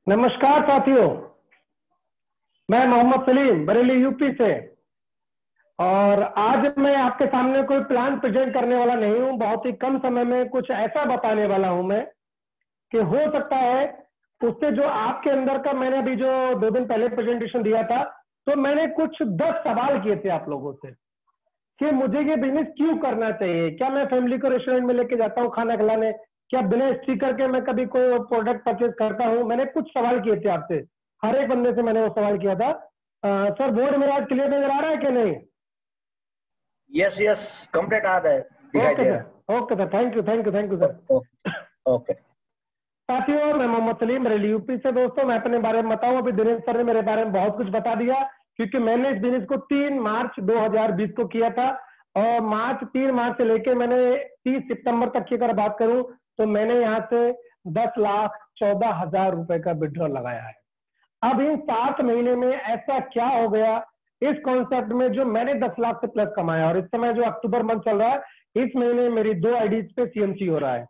नमस्कार साथियों। मैं मोहम्मद सलीम बरेली यूपी से। और आज मैं आपके सामने कोई प्लान प्रेजेंट करने वाला नहीं हूं। बहुत ही कम समय में कुछ ऐसा बताने वाला हूं मैं कि हो सकता है उससे जो आपके अंदर का, मैंने अभी जो 2 दिन पहले प्रेजेंटेशन दिया था, तो मैंने कुछ 10 सवाल किए थे आप लोगों से कि मुझे ये बिजनेस क्यों करना चाहिए। क्या मैं फैमिली को रेस्टोरेंट में लेके जाता हूँ खाना खिलाने? क्या बिना स्टिकर के मैं कभी कोई प्रोडक्ट परचेज करता हूँ? मैंने कुछ सवाल किए थे आपसे, हर एक बंदे से मैंने वो सवाल किया था। सर बोर्ड मेरा आज क्लियर नजर आ रहा है कि नहीं? यस यस, कंप्लीट आ रहा है, दिखाई okay they sir, okay sir, thank you thank you thank you sir. रहा है। ओके। साथियों, मैं मोहम्मद सलीम बरेली यूपी से। दोस्तों, मैं अपने बारे में बताऊं, अभी दिनेश सर ने मेरे बारे में बहुत कुछ बता दिया, क्योंकि मैंने इस बिजनेस को 3 मार्च 2020 को किया था। और 3 मार्च से लेके मैंने 30 सितंबर तक की अगर बात करूं, तो मैंने यहाँ से 10,14,000 रुपए का विड्रॉल लगाया है। अब इन 7 महीने में ऐसा क्या हो गया इस कॉन्सेप्ट में, जो मैंने 10 लाख से प्लस कमाया। और इस समय जो अक्टूबर मंथ चल रहा है, इस महीने मेरी 2 आईडीज पे सीएमसी हो रहा है।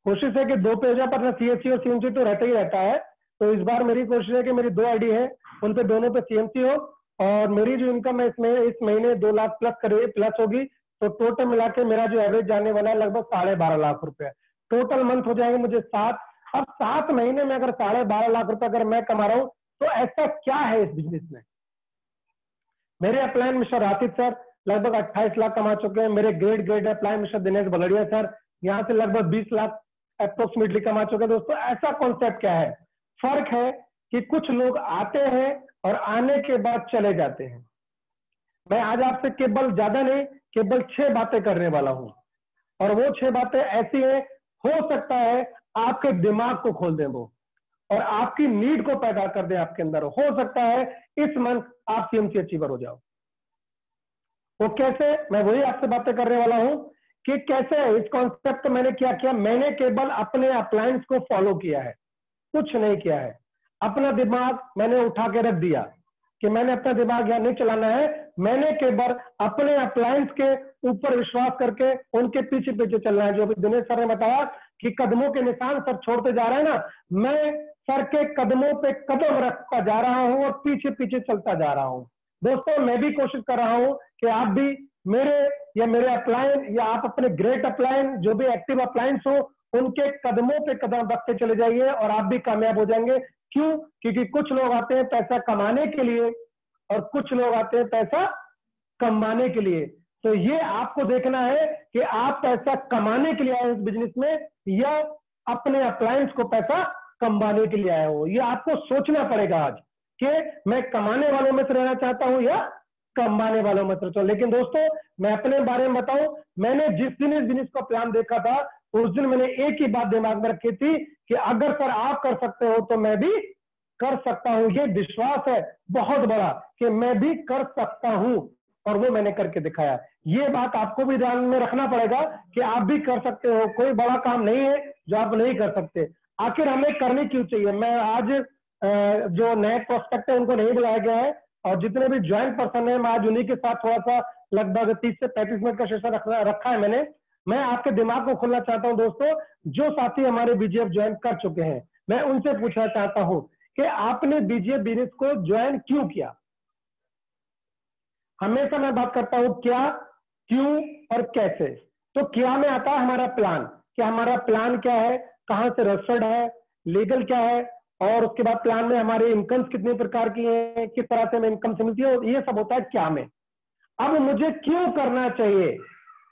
कोशिश है कि 2 पेजा पर सीएससी और सीएमसी तो रहता ही रहता है। तो इस बार मेरी कोशिश है कि मेरी 2 आईडी है, उन पे दोनों पे सीएमसी हो। और मेरी जो इनकम है इसमें इस महीने 2 लाख प्लस होगी। तो टोटल मिला के मेरा जो एवरेज जाने वाला है लगभग 12.5 लाख रुपए। टोटल मंथ हो जाएंगे मुझे 7। अब 7 महीने में अगर 12.5 लाख रुपए अगर मैं कमा रहा हूँ, तो ऐसा क्या है इस बिजनेस में? मेरे अपलाइन मिस्टर आतिफ सर लगभग 28 लाख कमा चुके हैं। मेरे great upline mister Dinesh Baldiya sir यहाँ से लगभग 20 लाख अप्रोक्सीमेटली कमा चुके हैं। दोस्तों, ऐसा कॉन्सेप्ट क्या है? फर्क है कि कुछ लोग आते हैं और आने के बाद चले जाते हैं। मैं आज आपसे केवल, ज्यादा नहीं, केवल 6 बातें करने वाला हूं। और वो 6 बातें ऐसी हैं, हो सकता है आपके दिमाग को खोल दें वो, और आपकी नीड को पैदा कर दे आपके अंदर। हो सकता है इस मंथ आप सीएमसी अचीवर हो जाओ। वो कैसे, मैं वही आपसे बातें करने वाला हूं कि कैसे इस कॉन्सेप्ट को मैंने क्या किया। मैंने केवल अपने अपलायंस को फॉलो किया है, कुछ नहीं किया है। अपना दिमाग मैंने उठा के रख दिया कि मैंने अपना दिमाग यहां नहीं चलाना है। मैंने केवल अपने अपलायंस के ऊपर विश्वास करके उनके पीछे पीछे चलना है। जो अभी दिनेश सर ने बताया कि कदमों के निशान सर छोड़ते जा रहे हैं ना, मैं सर के कदमों पे कदम रखता जा रहा हूं और पीछे पीछे चलता जा रहा हूं। दोस्तों, मैं भी कोशिश कर रहा हूं कि आप भी मेरे, या मेरे अपलायन, या आप अपने ग्रेट अपलायन, जो भी एक्टिव अपलायंस हो, उनके कदमों पे कदम रखते चले जाइए और आप भी कामयाब हो जाएंगे। क्यों? क्योंकि कुछ लोग आते हैं पैसा कमाने के लिए और कुछ लोग आते हैं पैसा कमाने के लिए। तो ये आपको देखना है कि आप पैसा कमाने के लिए आए इस बिजनेस में, या अपने अप्लायंस को पैसा कमाने के लिए आए हो। ये आपको सोचना पड़ेगा आज कि मैं कमाने वालों में से रहना चाहता हूं या कमाने वालों में से। लेकिन दोस्तों, मैं अपने बारे में बताऊं, मैंने जिस दिन इस बिजनेस का प्लान देखा था, उस दिन मैंने एक ही बात दिमाग में रखी थी कि अगर सर आप कर सकते हो तो मैं भी कर सकता हूं। ये विश्वास है बहुत बड़ा कि मैं भी कर सकता हूं, और वो मैंने करके दिखाया। ये बात आपको भी ध्यान में रखना पड़ेगा कि आप भी कर सकते हो। कोई बड़ा काम नहीं है जो आप नहीं कर सकते। आखिर हमें करनी क्यों चाहिए? मैं आज जो नए प्रोस्पेक्ट है उनको नहीं बुलाया गया है, और जितने भी ज्वाइंट पर्सन है मैं आज उन्हीं के साथ थोड़ा सा लगभग 30 से 35 मिनट का सेशन रखा है मैंने। मैं आपके दिमाग को खोलना चाहता हूं दोस्तों। जो साथी हमारे बीजीएफ ज्वाइन कर चुके हैं, मैं उनसे पूछना चाहता हूं कि आपने बीजीएफ बिजनेस को ज्वाइन क्यों किया? हमेशा मैं बात करता हूं क्या, क्यों और कैसे। तो क्या में आता है हमारा प्लान, कि हमारा प्लान क्या है, कहां से रजिस्टर्ड है, लीगल क्या है, और उसके बाद प्लान में हमारी इनकम कितने प्रकार की है, किस तरह से हमें इनकम से मिलती है, ये सब होता है क्या में। अब मुझे क्यों करना चाहिए,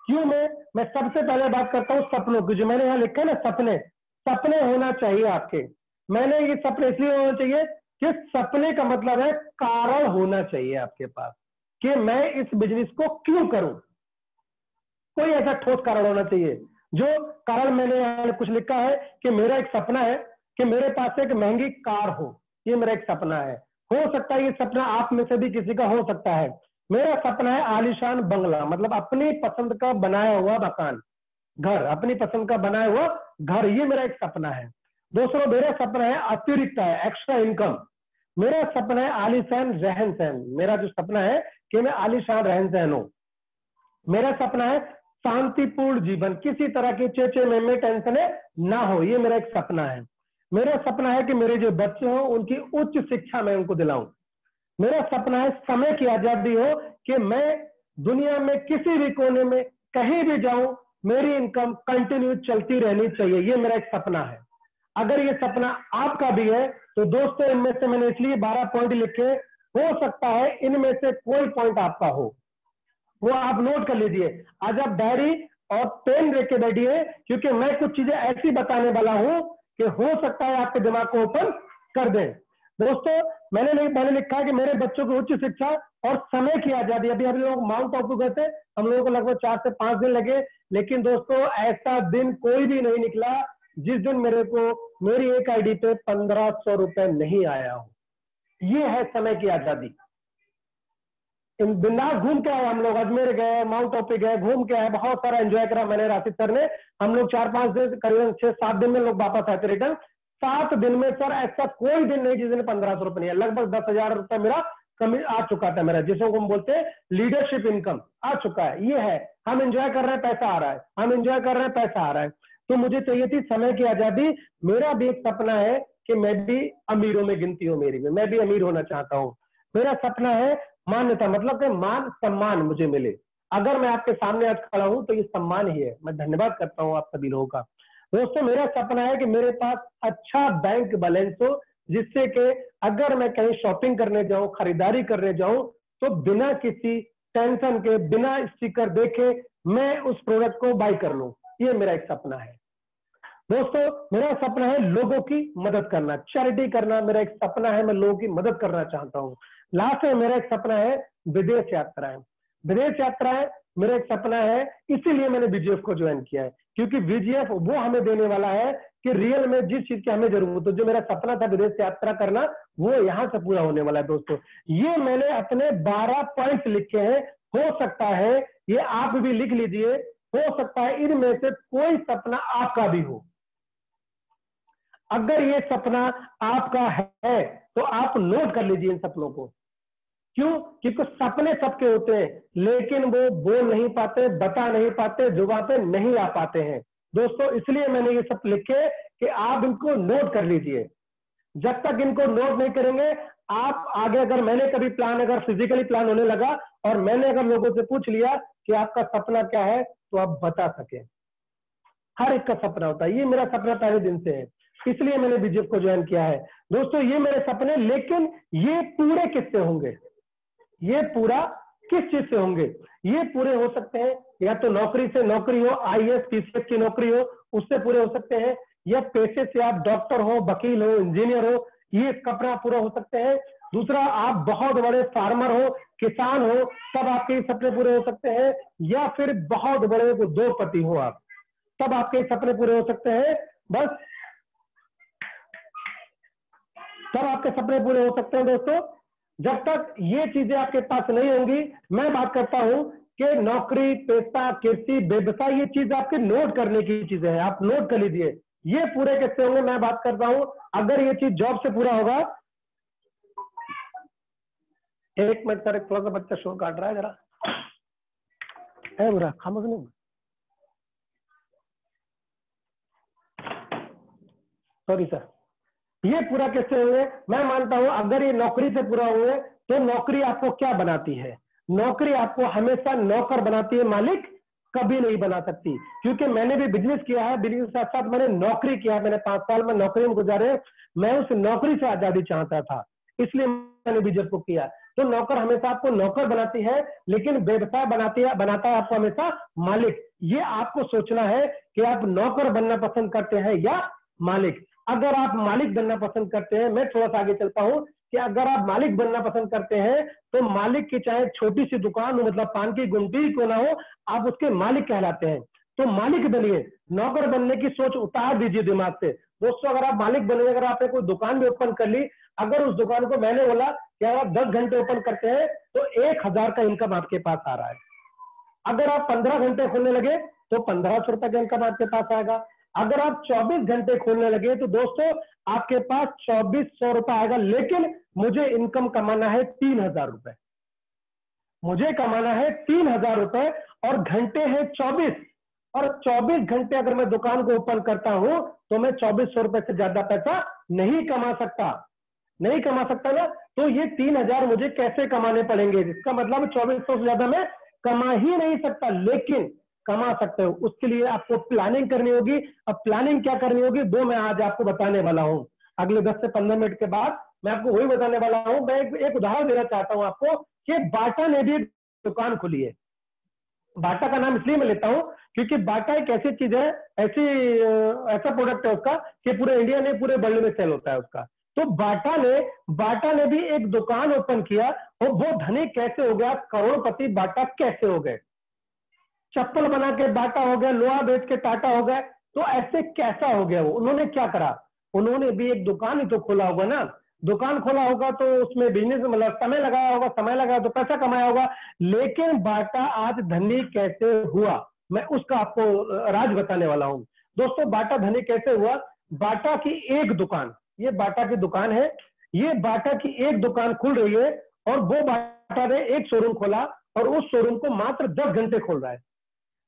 क्यों में मैं सबसे पहले बात करता हूं सपनों की। जो मैंने यहां लिखा है ना, सपने, सपने होना चाहिए आपके। मैंने ये सपने इसलिए होना चाहिए कि सपने का मतलब है कारण होना चाहिए आपके पास कि मैं इस बिजनेस को क्यों करूं। कोई ऐसा ठोस कारण होना चाहिए। जो कारण मैंने यहां कुछ लिखा है कि मेरा एक सपना है कि मेरे पास एक महंगी कार हो, ये मेरा एक सपना है। हो सकता है ये सपना आप में से भी किसी का हो सकता है। मेरा सपना है आलीशान बंगला, मतलब अपनी पसंद का बनाया हुआ मकान, घर, अपनी पसंद का बनाया हुआ घर, ये मेरा एक सपना है। दूसरा मेरा सपना है अतिरिक्त है, एक्स्ट्रा इनकम। मेरा सपना है आलीशान रहन सहन। मेरा जो सपना है कि मैं आलीशान रहन सहन हूं। मेरा सपना है शांतिपूर्ण जीवन, किसी तरह की चेचे में टेंशन ना हो, ये मेरा एक सपना है। मेरा सपना है कि मेरे जो बच्चे हो उनकी उच्च शिक्षा मैं उनको दिलाऊं। मेरा सपना है समय की आजादी हो कि मैं दुनिया में किसी भी कोने में कहीं भी जाऊं, मेरी इनकम कंटिन्यू चलती रहनी चाहिए। ये मेरा एक सपना है। अगर ये सपना आपका भी है तो दोस्तों, इनमें से मैंने इसलिए 12 पॉइंट लिखे, हो सकता है इनमें से कोई पॉइंट आपका हो, वो आप नोट कर लीजिए। आज आप डायरी और पेन लेके बैठिए, क्योंकि मैं कुछ चीजें ऐसी बताने वाला हूं कि हो सकता है आपके दिमाग को ओपन कर दें। दोस्तों, मैंने लिखा है कि मेरे बच्चों की उच्च शिक्षा और समय की आजादी। अभी हम लोग माउंट आबू गए थे, हम लोगों को लगभग 4 से 5 दिन लगे, लेकिन दोस्तों ऐसा दिन कोई भी नहीं निकला जिस दिन मेरे को मेरी एक आईडी पे 1500 रुपए नहीं आया हो। ये है समय की आजादी। बिंदास घूम के आए हम लोग, अजमेर गए, माउंट आबू गए, घूम के आए, बहुत सारा एंजॉय करा मैंने, राशिद सर ने। हम लोग 4-5 दिन, करीबन 6-7 दिन में लोग वापस आए थे रिटर्न। 7 दिन में सर ऐसा कोई दिन नहीं जिस दिन 1500 रुपए नहीं है। लगभग 10,000 रुपए मेरा कमी आ चुका था, मेरा जिसको हम बोलते हैं लीडरशिप इनकम आ चुका है। ये है, हम एंजॉय कर रहे हैं, पैसा आ रहा है, हम एंजॉय कर रहे हैं, पैसा आ रहा है। तो मुझे चाहिए थी समय की आजादी। मेरा भी एक सपना है कि मैं भी अमीरों में गिनती हूँ, मेरी में मैं भी अमीर होना चाहता हूँ। मेरा सपना है मान्यता, मतलब कि मान सम्मान मुझे मिले। अगर मैं आपके सामने आज खड़ा हूं तो ये सम्मान ही है। मैं धन्यवाद करता हूं आप सभी लोगों का। दोस्तों, मेरा सपना है कि मेरे पास अच्छा बैंक बैलेंस हो, जिससे कि अगर मैं कहीं शॉपिंग करने जाऊं, खरीदारी करने जाऊं, तो बिना किसी टेंशन के, बिना स्टिकर देखे मैं उस प्रोडक्ट को बाय कर लूं। ये मेरा एक सपना है। दोस्तों, मेरा सपना है लोगों की मदद करना, चैरिटी करना मेरा एक सपना है। मैं लोगों की मदद करना चाहता हूँ। लास्ट में मेरा एक सपना है विदेश यात्राएं। विदेश यात्राएं मेरा एक सपना है, इसीलिए मैंने बीजीएफ को ज्वाइन किया है, क्योंकि बीजीएफ वो हमें देने वाला है कि रियल में जिस चीज की हमें जरूरत हो। जो मेरा सपना था विदेश यात्रा करना, वो यहाँ से पूरा होने वाला है। दोस्तों, ये मैंने अपने 12 पॉइंट्स लिखे हैं। हो सकता है ये आप भी लिख लीजिए, हो सकता है इनमें से कोई सपना आपका भी हो। अगर ये सपना आपका है तो आप नोट कर लीजिए इन सपनों को। क्यों? क्योंकि सपने सबके होते हैं, लेकिन वो बोल नहीं पाते, बता नहीं पाते, जुबान पे नहीं आ पाते हैं। दोस्तों, इसलिए मैंने ये सब लिखे कि आप इनको नोट कर लीजिए। जब तक इनको नोट नहीं करेंगे, आप आगे, अगर मैंने कभी प्लान, अगर फिजिकली प्लान होने लगा और मैंने अगर लोगों से पूछ लिया कि आपका सपना क्या है, तो आप बता सके। हर एक का सपना होता है। ये मेरा सपना पहले दिन से है, इसलिए मैंने बीजेपी को ज्वाइन किया है। दोस्तों, ये मेरे सपने, लेकिन ये पूरे किससे होंगे? ये पूरा किस चीज से होंगे? ये पूरे हो सकते हैं या तो नौकरी से, नौकरी हो, आईएएस पीसीएस की नौकरी हो, उससे पूरे हो सकते हैं, या पैसे से आप डॉक्टर हो, वकील हो, इंजीनियर हो, ये सपना पूरा हो सकते हैं। दूसरा, आप बहुत बड़े फार्मर हो, किसान हो, तब आपके सपने पूरे हो सकते हैं। या फिर बहुत बड़े उद्योगपति हो आप, तब आपके सपने पूरे हो सकते हैं। बस तब आपके सपने पूरे हो सकते हैं। दोस्तों, जब तक ये चीजें आपके पास नहीं होंगी, मैं बात करता हूं कि नौकरी, पैसा, कृषि, व्यवसाय, ये चीज आपके नोट करने की चीजें हैं, आप नोट कर लीजिए। ये पूरे किससे होंगे? मैं बात करता हूं, अगर ये चीज जॉब से पूरा होगा। एक मिनट सर, थोड़ा सा बच्चा शोर काट रहा है, जरा है बुरा, खामोश नहीं। Sorry sir. ये पूरा कैसे हुए? मैं मानता हूं अगर ये नौकरी से पूरा हुए, तो नौकरी आपको क्या बनाती है? नौकरी आपको हमेशा नौकर बनाती है, मालिक कभी नहीं बना सकती। क्योंकि मैंने भी बिजनेस किया है, बिजनेस के साथ साथ मैंने नौकरी किया है, मैंने 5 साल में नौकरी में गुजारे। मैं उस नौकरी से आजादी चाहता था, इसलिए मैंने बीजेपी को किया। तो नौकर हमेशा आपको नौकर बनाती है, लेकिन व्यवसाय बनाता है आपको हमेशा मालिक। ये आपको सोचना है कि आप नौकर बनना पसंद करते हैं या मालिक। अगर आप मालिक बनना पसंद करते हैं, मैं थोड़ा सा आगे चलता हूं कि अगर आप मालिक बनना पसंद करते हैं, तो मालिक की चाहे छोटी सी दुकान हो, मतलब पान की गुमटी क्यों ना हो, आप उसके मालिक कहलाते हैं। तो मालिक बनिए, नौकर बनने की सोच उतार दीजिए दिमाग से। दोस्तों, अगर आप मालिक बनिए, अगर आपने कोई दुकान भी ओपन कर ली, अगर उस दुकान को, मैंने बोला कि आप 10 घंटे ओपन करते हैं तो 1000 का इनकम आपके पास आ रहा है। अगर आप 15 घंटे खोलने लगे तो 1500 रुपए का इनकम आपके पास आएगा। अगर आप 24 घंटे खोलने लगे तो दोस्तों आपके पास 2400 रुपए आएगा। लेकिन मुझे इनकम कमाना है 3000 रुपए, मुझे कमाना है 3000 रुपए, और घंटे हैं 24। और 24 घंटे अगर मैं दुकान को ओपन करता हूं तो मैं 2400 रुपए से ज्यादा पैसा नहीं कमा सकता, नहीं कमा सकता ना। तो ये 3000 मुझे कैसे कमाने पड़ेंगे? इसका मतलब 2400 से ज्यादा मैं कमा ही नहीं सकता, लेकिन कमा सकते हो। उसके लिए आपको प्लानिंग करनी होगी। अब प्लानिंग क्या करनी होगी वो मैं आज आपको बताने वाला हूं। अगले 10 से 15 मिनट के बाद मैं आपको वही बताने वाला हूं। मैं एक उदाहरण देना चाहता हूं आपको कि बाटा ने भी दुकान खोली है। बाटा का नाम इसलिए मैं लेता हूं क्योंकि बाटा एक ऐसी चीज है, ऐसा प्रोडक्ट है उसका कि पूरे इंडिया में, पूरे वर्ल्ड में सेल होता है उसका। तो बाटा ने भी एक दुकान ओपन किया और वो धनी कैसे हो गया, करोड़पति बाटा कैसे हो गए। चप्पल बना के बाटा हो गया, लोहा बेच के टाटा हो गए। तो ऐसे कैसा हो गया वो? उन्होंने क्या करा? उन्होंने भी एक दुकान ही तो खोला होगा ना। दुकान खोला होगा तो उसमें बिजनेस मतलब समय लगाया होगा, समय लगाया तो पैसा कमाया होगा। लेकिन बाटा आज धनी कैसे हुआ, मैं उसका आपको राज बताने वाला हूं। दोस्तों, बाटा धनी कैसे हुआ? बाटा की एक दुकान, ये बाटा की दुकान है, ये बाटा की एक दुकान खुल रही है और वो बाटा ने एक शोरूम खोला और उस शोरूम को मात्र 10 घंटे खोल रहा है।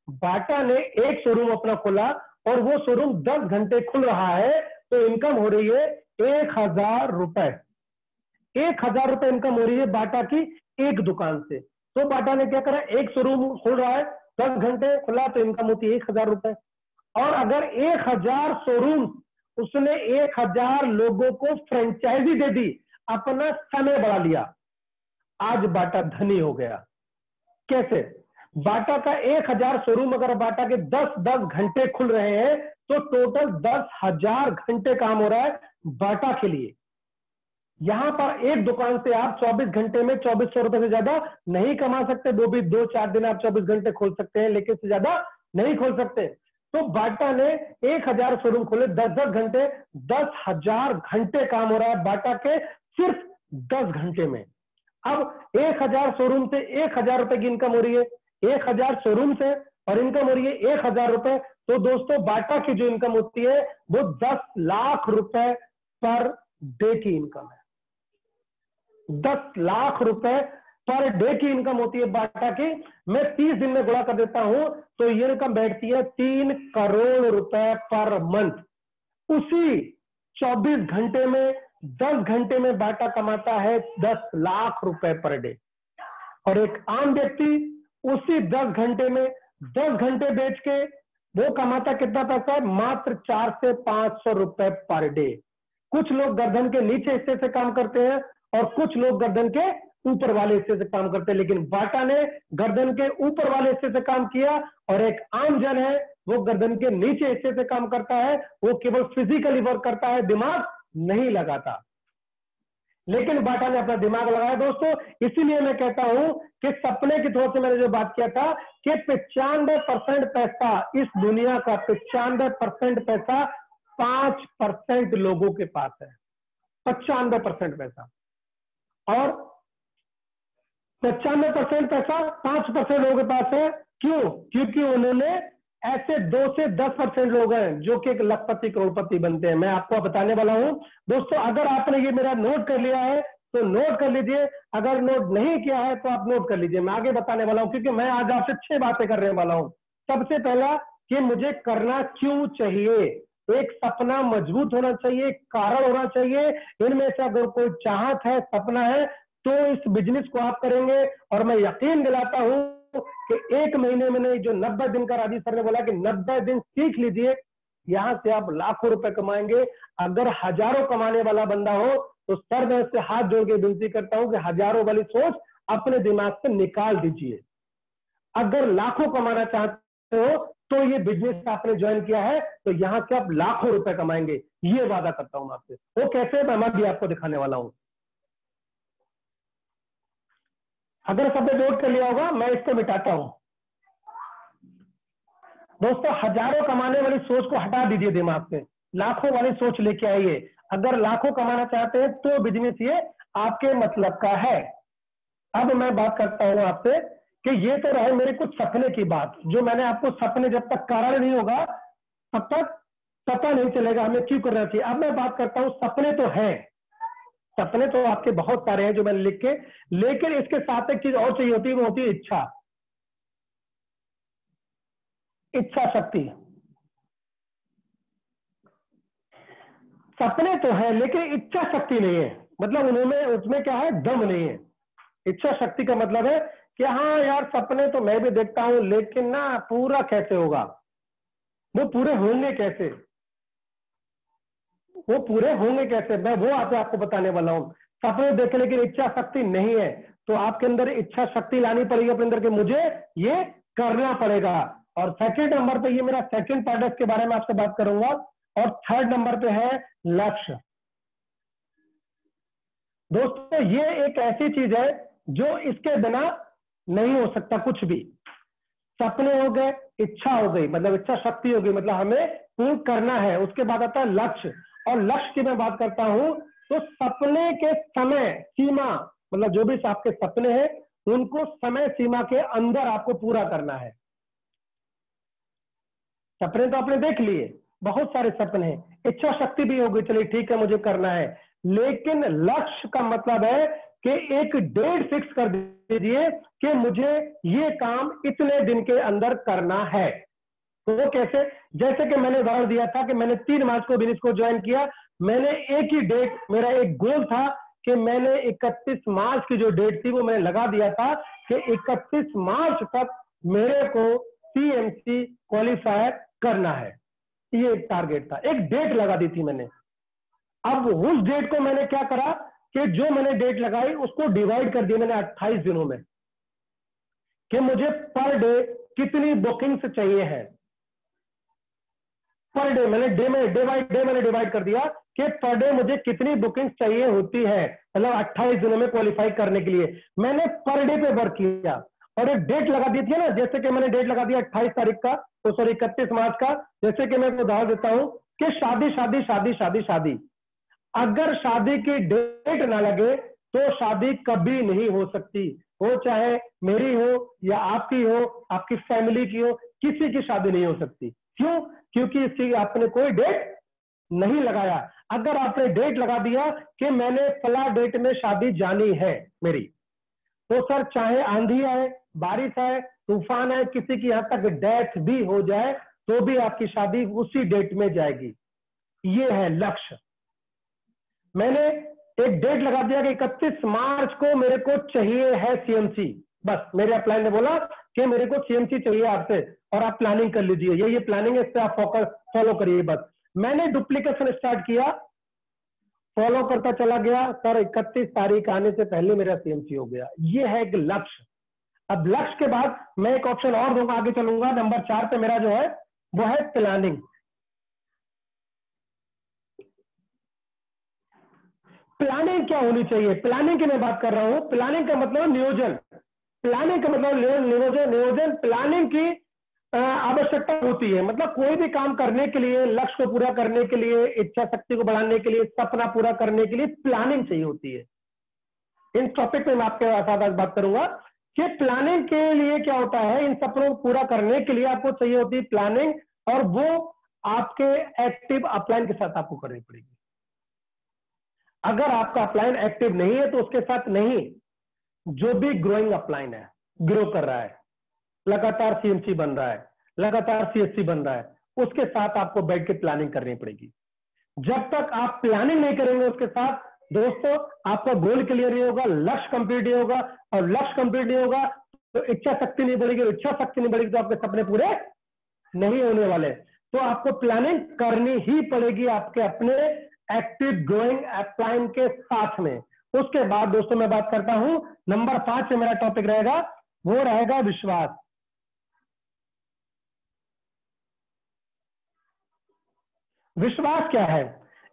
बाटा ने एक शोरूम अपना खोला और वो शोरूम 10 घंटे खुल रहा है, तो इनकम हो रही है 1000 रुपए। 1000 रुपए इनकम हो रही है बाटा की एक दुकान से। तो बाटा ने क्या करा, एक शोरूम खोल रहा है, 10 घंटे खुला, तो इनकम होती है 1000 रुपए। और अगर 1000 शोरूम, उसने 1000 लोगों को फ्रेंचाइजी दे दी, अपना समय बढ़ा लिया, आज बाटा धनी हो गया। कैसे? बाटा का 1000 शोरूम अगर बाटा के 10-10 घंटे खुल रहे हैं तो टोटल 10,000 घंटे काम हो रहा है बाटा के लिए। यहां पर एक दुकान से आप 24 घंटे में 2400 रुपए से ज्यादा नहीं कमा सकते। वो भी 2-4 दिन आप 24 घंटे खोल सकते हैं, लेकिन से ज्यादा नहीं खोल सकते। तो बाटा ने 1000 शोरूम खोले, 10-10 घंटे, 10,000 घंटे काम हो रहा है बाटा के सिर्फ 10 घंटे में। अब 1000 शोरूम से 1000 रुपए की इनकम हो रही है, 1000 शोरूम से, और इनकम हो रही है 1000 रुपए। तो दोस्तों, बाटा की जो इनकम होती है वो 10 लाख रुपए पर डे की इनकम है। 10 लाख रुपए पर डे की इनकम होती है बाटा की। मैं 30 दिन में गुणा कर देता हूं तो ये इनकम बैठती है 3 करोड़ रुपए पर मंथ। उसी 24 घंटे में, 10 घंटे में बाटा कमाता है 10 लाख रुपए पर डे। और एक आम व्यक्ति उसी 10 घंटे में 10 घंटे बेच के वो कमाता कितना पैसा? मात्र 400 से 500 रुपए पर डे। कुछ लोग गर्दन के नीचे हिस्से से काम करते हैं और कुछ लोग गर्दन के ऊपर वाले हिस्से से काम करते हैं, लेकिन बाटा ने गर्दन के ऊपर वाले हिस्से से काम किया। और एक आम जन है, वो गर्दन के नीचे हिस्से से काम करता है, वो केवल फिजिकली वर्क करता है, दिमाग नहीं लगाता। लेकिन बाटा ने अपना दिमाग लगाया दोस्तों। इसीलिए मैं कहता हूं कि सपने की तौर से मैंने जो बात किया था कि 95% पैसा इस दुनिया का, 95% पैसा 5% लोगों के पास है। 95% पैसा, और 95% पैसा 5% लोगों के पास है। क्यों? क्योंकि उन्होंने ऐसे 2 से 10% लोग हैं जो कि एक लखपति करोड़पति बनते हैं। मैं आपको बताने वाला हूं दोस्तों। अगर आपने ये मेरा नोट कर लिया है तो नोट कर लीजिए, अगर नोट नहीं किया है तो आप नोट कर लीजिए। मैं आगे बताने वाला हूं क्योंकि मैं आज आपसे 6 बातें करने वाला हूं। सबसे पहला कि मुझे करना क्यों चाहिए। एक सपना मजबूत होना चाहिए, कारण होना चाहिए। इनमें से अगर कोई चाहत है, सपना है, तो इस बिजनेस को आप करेंगे। और मैं यकीन दिलाता हूं कि 1 महीने में नहीं, जो 90 दिन का राजीव सर ने बोला कि 90 दिन सीख लीजिए, यहां से आप लाखों रुपए कमाएंगे। अगर हजारों कमाने वाला बंदा हो तो सर मैं उससे हाथ जोड़ के विनती करता हूं कि हजारों वाली सोच अपने दिमाग से निकाल दीजिए। अगर लाखों कमाना चाहते हो तो ये बिजनेस आपने ज्वाइन किया है तो यहां से आप लाखों रुपए कमाएंगे, ये वादा करता हूं आपसे। वो कैसे, मैं भी आपको दिखाने वाला हूं। अगर सबने नोट कर लिया होगा, मैं इसको मिटाता हूं दोस्तों। हजारों कमाने वाली सोच को हटा दीजिए दिमाग से, लाखों वाली सोच लेके आइए। अगर लाखों कमाना चाहते हैं तो बिजनेस ये आपके मतलब का है। अब मैं बात करता हूं आपसे कि ये तो रहे मेरे कुछ सपने की बात, जो मैंने आपको सपने जब तक कारण नहीं होगा तब तक पता नहीं चलेगा हमें क्यों करना चाहिए। अब मैं बात करता हूं, सपने तो हैं, सपने तो आपके बहुत सारे हैं जो मैंने लिख के, लेकिन इसके साथ एक चीज और चाहिए होती है, वो होती है इच्छा। इच्छा शक्ति। सपने तो है लेकिन इच्छा शक्ति नहीं है, मतलब उन्होंने उसमें क्या है, दम नहीं है। इच्छा शक्ति का मतलब है कि हाँ यार सपने तो मैं भी देखता हूं लेकिन ना पूरा कैसे होगा, वो पूरे होंगे कैसे, वो पूरे होंगे कैसे, मैं वो आपको बताने वाला हूं। सपने देखने की इच्छा शक्ति नहीं है तो आपके अंदर इच्छा शक्ति लानी पड़ेगी अपने अंदर के, मुझे ये करना पड़ेगा। और सेकंड नंबर पे, ये मेरा सेकंड पार्ट है, इसके बारे में आपसे बात करूंगा। और थर्ड नंबर पे है लक्ष्य। दोस्तों ये एक ऐसी चीज है जो इसके बिना नहीं हो सकता कुछ भी। सपने हो गए, इच्छा हो गई, मतलब इच्छा शक्ति हो गई, मतलब हमें पूर्ण करना है। उसके बाद आता है लक्ष्य, और लक्ष्य की मैं बात करता हूं तो सपने के समय सीमा, मतलब जो भी आपके सपने हैं उनको समय सीमा के अंदर आपको पूरा करना है। सपने तो आपने देख लिए, बहुत सारे सपने हैं, इच्छा शक्ति भी होगी, चलिए ठीक है मुझे करना है, लेकिन लक्ष्य का मतलब है कि एक डेट फिक्स कर दीजिए कि मुझे ये काम इतने दिन के अंदर करना है। तो वो कैसे, जैसे कि मैंने उदाहरण दिया था कि मैंने 3 मार्च को बिजनेस को ज्वाइन किया, मैंने एक ही डेट, मेरा एक गोल था कि मैंने 31 मार्च की जो डेट थी वो मैंने लगा दिया था कि 31 मार्च तक मेरे को CMC क्वालिफाई करना है। ये एक टारगेट था, एक डेट लगा दी थी मैंने। अब उस डेट को मैंने क्या करा कि जो मैंने डेट लगाई उसको डिवाइड कर दिया मैंने 28 दिनों में, कि मुझे पर डे कितनी बुकिंग्स चाहिए है। पर डे मैंने डे बाय डे मैंने डिवाइड कर दिया कि पर डे मुझे कितनी बुकिंग्स चाहिए होती है, मतलब 28 दिनों में क्वालिफाई करने के लिए मैंने पर डे पे वर्क किया। और एक डेट लगा दी थी ना, जैसे कि मैंने डेट लगा दिया 28 तारीख का, तो सॉरी 31 मार्च का। जैसे कि मैं उदाहरण देता हूं कि शादी शादी शादी शादी शादी, अगर शादी की डेट ना लगे तो शादी कभी नहीं हो सकती, वो चाहे मेरी हो या आपकी हो, आपकी फैमिली की हो, किसी की शादी नहीं हो सकती। क्यों? क्योंकि इसकी आपने कोई डेट नहीं लगाया। अगर आपने डेट लगा दिया कि मैंने फला डेट में शादी जानी है मेरी, तो सर चाहे आंधी आए, बारिश आए, तूफान आए, किसी की यहां तक डेथ भी हो जाए तो भी आपकी शादी उसी डेट में जाएगी। ये है लक्ष्य। मैंने एक डेट लगा दिया कि 31 मार्च को मेरे को चाहिए है CMC, बस मेरे अपलाइन ने बोला कि मेरे को CMC चाहिए आपसे, और आप प्लानिंग कर लीजिए, ये प्लानिंग है, इस पे आप फोकस फॉलो करिए। बस मैंने डुप्लीकेशन स्टार्ट किया, फॉलो करता चला गया, सर 31 तारीख आने से पहले मेरा CMC हो गया। ये है एक लक्ष्य। अब लक्ष्य के बाद मैं एक ऑप्शन और दूंगा, आगे चलूंगा। नंबर 4 पे मेरा जो है वो है प्लानिंग। प्लानिंग क्या होनी चाहिए, प्लानिंग की मैं बात कर रहा हूं। प्लानिंग का मतलब नियोजन, प्लानिंग का मतलब नियोजन प्लानिंग की आवश्यकता होती है। मतलब कोई भी काम करने के लिए, लक्ष्य को पूरा करने के लिए, इच्छा शक्ति को बढ़ाने के लिए, सपना पूरा करने के लिए प्लानिंग चाहिए होती है। इन टॉपिक पे मैं आपके साथ आज बात करूंगा कि प्लानिंग के लिए क्या होता है। इन सपनों को पूरा करने के लिए आपको चाहिए होती है प्लानिंग, और वो आपके एक्टिव अपलाइन के साथ आपको करनी पड़ेगी। अगर आपका अपलाइन एक्टिव नहीं है तो उसके साथ नहीं, जो भी ग्रोइंग अपलाइन है, ग्रो कर रहा है, लगातार CMC बन रहा है, लगातार CSC बन रहा है, उसके साथ आपको बैठ के प्लानिंग करनी पड़ेगी। जब तक आप प्लानिंग नहीं करेंगे उसके साथ, दोस्तों आपका गोल क्लियर नहीं होगा, लक्ष्य कंप्लीट नहीं होगा, और लक्ष्य कंप्लीट नहीं होगा तो इच्छा शक्ति नहीं बढ़ेगी, इच्छा शक्ति नहीं बढ़ेगी तो आपके सपने पूरे नहीं होने वाले। तो आपको प्लानिंग करनी ही पड़ेगी आपके अपने एक्टिव ग्रोइंग अपलाइन के साथ में। उसके बाद दोस्तों मैं बात करता हूं नंबर 5 से मेरा टॉपिक रहेगा, वो रहेगा विश्वास। विश्वास क्या है?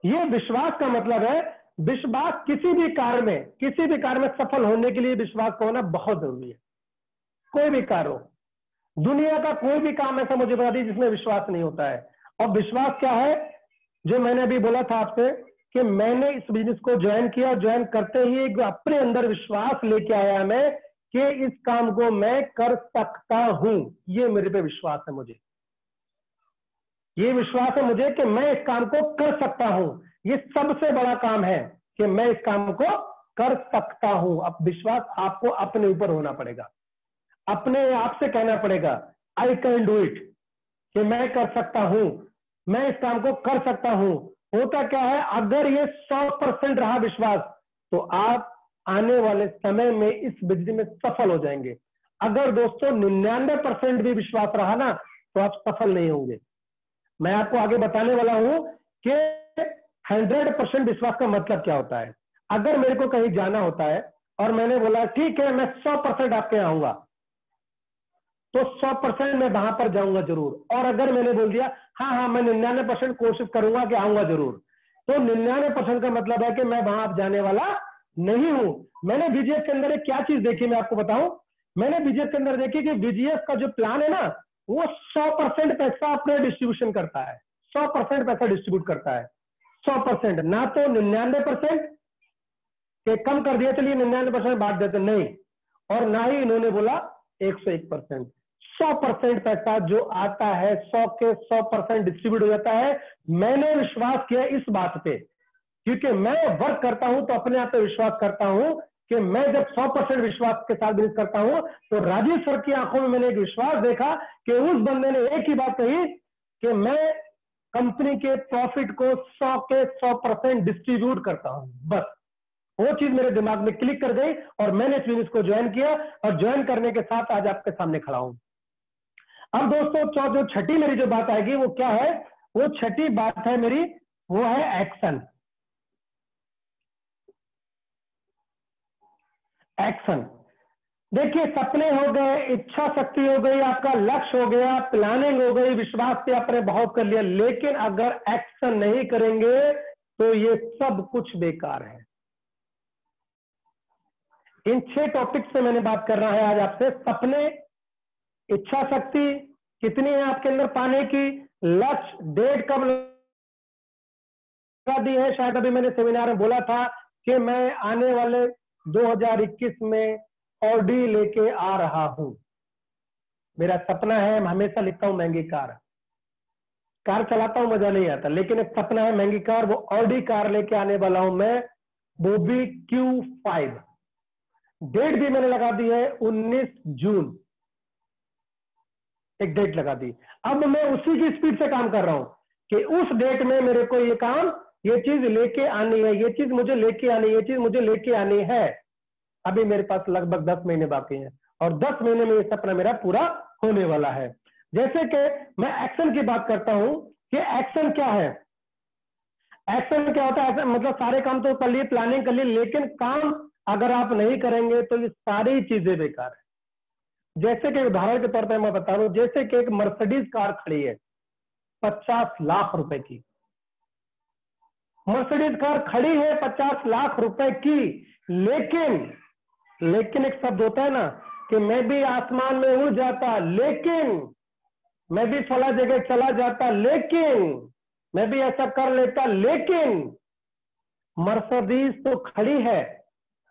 ये विश्वास का मतलब है, विश्वास किसी भी कार्य में सफल होने के लिए विश्वास का होना बहुत जरूरी है। कोई भी कार्य हो, दुनिया का कोई भी काम ऐसा मुझे बता दी जिसमें विश्वास नहीं होता है। और विश्वास क्या है? जो मैंने अभी बोला था आपसे कि मैंने इस बिजनेस को ज्वाइन किया, ज्वाइन करते ही अपने अंदर विश्वास लेके आया मैं कि इस काम को मैं कर सकता हूं। ये मेरे पे विश्वास है, मुझे ये विश्वास है मुझे कि मैं इस काम को कर सकता हूं। ये सबसे बड़ा काम है कि मैं इस काम को कर सकता हूं। अब विश्वास आपको अपने ऊपर होना पड़ेगा, अपने आप से कहना पड़ेगा आई कैन डू इट, कि मैं कर सकता हूं, मैं इस काम को कर सकता हूं। होता क्या है, अगर ये 100% रहा विश्वास, तो आप आने वाले समय में इस बिजनेस में सफल हो जाएंगे। अगर दोस्तों 99% भी विश्वास रहा ना, तो आप सफल नहीं होंगे। मैं आपको आगे बताने वाला हूं कि 100% विश्वास का मतलब क्या होता है। अगर मेरे को कहीं जाना होता है और मैंने बोला ठीक है मैं 100% आपके यहाँ आऊंगा, तो 100% मैं वहां पर जाऊंगा जरूर। और अगर मैंने बोल दिया हाँ हाँ मैं 99% कोशिश करूंगा कि आऊंगा जरूर, तो 99% का मतलब है कि मैं वहां अब जाने वाला नहीं हूं। मैंने बीजीएस के अंदर एक क्या चीज देखी मैं आपको बताऊं। मैंने बीजीएस के अंदर देखी कि बीजीएस का जो प्लान है ना, वो 100% पैसा अपने डिस्ट्रीब्यूशन करता है, 100% पैसा डिस्ट्रीब्यूट करता है। 100%, ना तो 99% के कम कर दिया चलिए 99% बांट देते, नहीं। और ना ही इन्होंने बोला 101%। 100% पैसा जो आता है 100 के 100% डिस्ट्रीब्यूट हो जाता है। मैंने विश्वास किया इस बात पे, क्योंकि मैं वर्क करता हूं तो अपने आप पे विश्वास करता हूं कि मैं जब 100% विश्वास के साथ बिजनेस करता हूं, तो राजीव सर की आंखों में मैंने एक विश्वास देखा कि उस बंदे ने एक ही बात कही कि मैं कंपनी के प्रॉफिट को 100 के 100% डिस्ट्रीब्यूट करता हूं। बस वो चीज मेरे दिमाग में क्लिक कर गई और मैंने इस बिजनेस को ज्वाइन किया, और ज्वाइन करने के साथ आज आपके सामने खड़ा हूं। अब दोस्तों जो छठी मेरी जो बात आएगी वो क्या है, वो छठी बात है मेरी, वो है एक्शन। एक्शन। देखिए, सपने हो गए, इच्छा शक्ति हो गई, आपका लक्ष्य हो गया, प्लानिंग हो गई, विश्वास पे आपने बहुत कर लिया, लेकिन अगर एक्शन नहीं करेंगे तो ये सब कुछ बेकार है। इन 6 टॉपिक्स पे मैंने बात करना है आज आपसे। सपने, इच्छा शक्ति कितनी है आपके अंदर पाने की, लक्ष्य, डेट कब लगा दी है। शायद अभी मैंने सेमिनार में बोला था कि मैं आने वाले 2021 में ऑडी लेके आ रहा हूं। मेरा सपना है, मैं हमेशा लिखता हूं महंगी कार। कार चलाता हूं मजा नहीं आता, लेकिन एक सपना है महंगी कार, वो ऑडी कार लेके आने वाला हूं मैं, वो भी Q5। डेट भी मैंने लगा दी है 19 जून, एक डेट लगा दी। अब मैं उसी की स्पीड से काम कर रहा हूं कि उस डेट में मेरे को ये काम, ये चीज लेके आनी है, ये चीज मुझे लेके आनी है, ये चीज मुझे लेके आनी है। अभी मेरे पास लगभग 10 महीने बाकी हैं, और 10 महीने में ये सपना मेरा पूरा होने वाला है। जैसे कि मैं एक्शन की बात करता हूं कि एक्शन क्या है। एक्शन क्या होता है, मतलब सारे काम तो कर लिए, प्लानिंग कर ली, लेकिन काम अगर आप नहीं करेंगे तो ये सारी चीजें बेकार है। जैसे कि उदाहरण के तौर पर मैं बता रहा हूं, जैसे कि एक मर्सिडीज कार खड़ी है 50 लाख रुपए की। मर्सिडीज कार खड़ी है 50 लाख रुपए की, लेकिन एक शब्द होता है ना कि मैं भी आसमान में उड़ जाता, लेकिन मैं भी फला जगह चला जाता, लेकिन मैं भी ऐसा कर लेता, लेकिन मर्सिडीज तो खड़ी है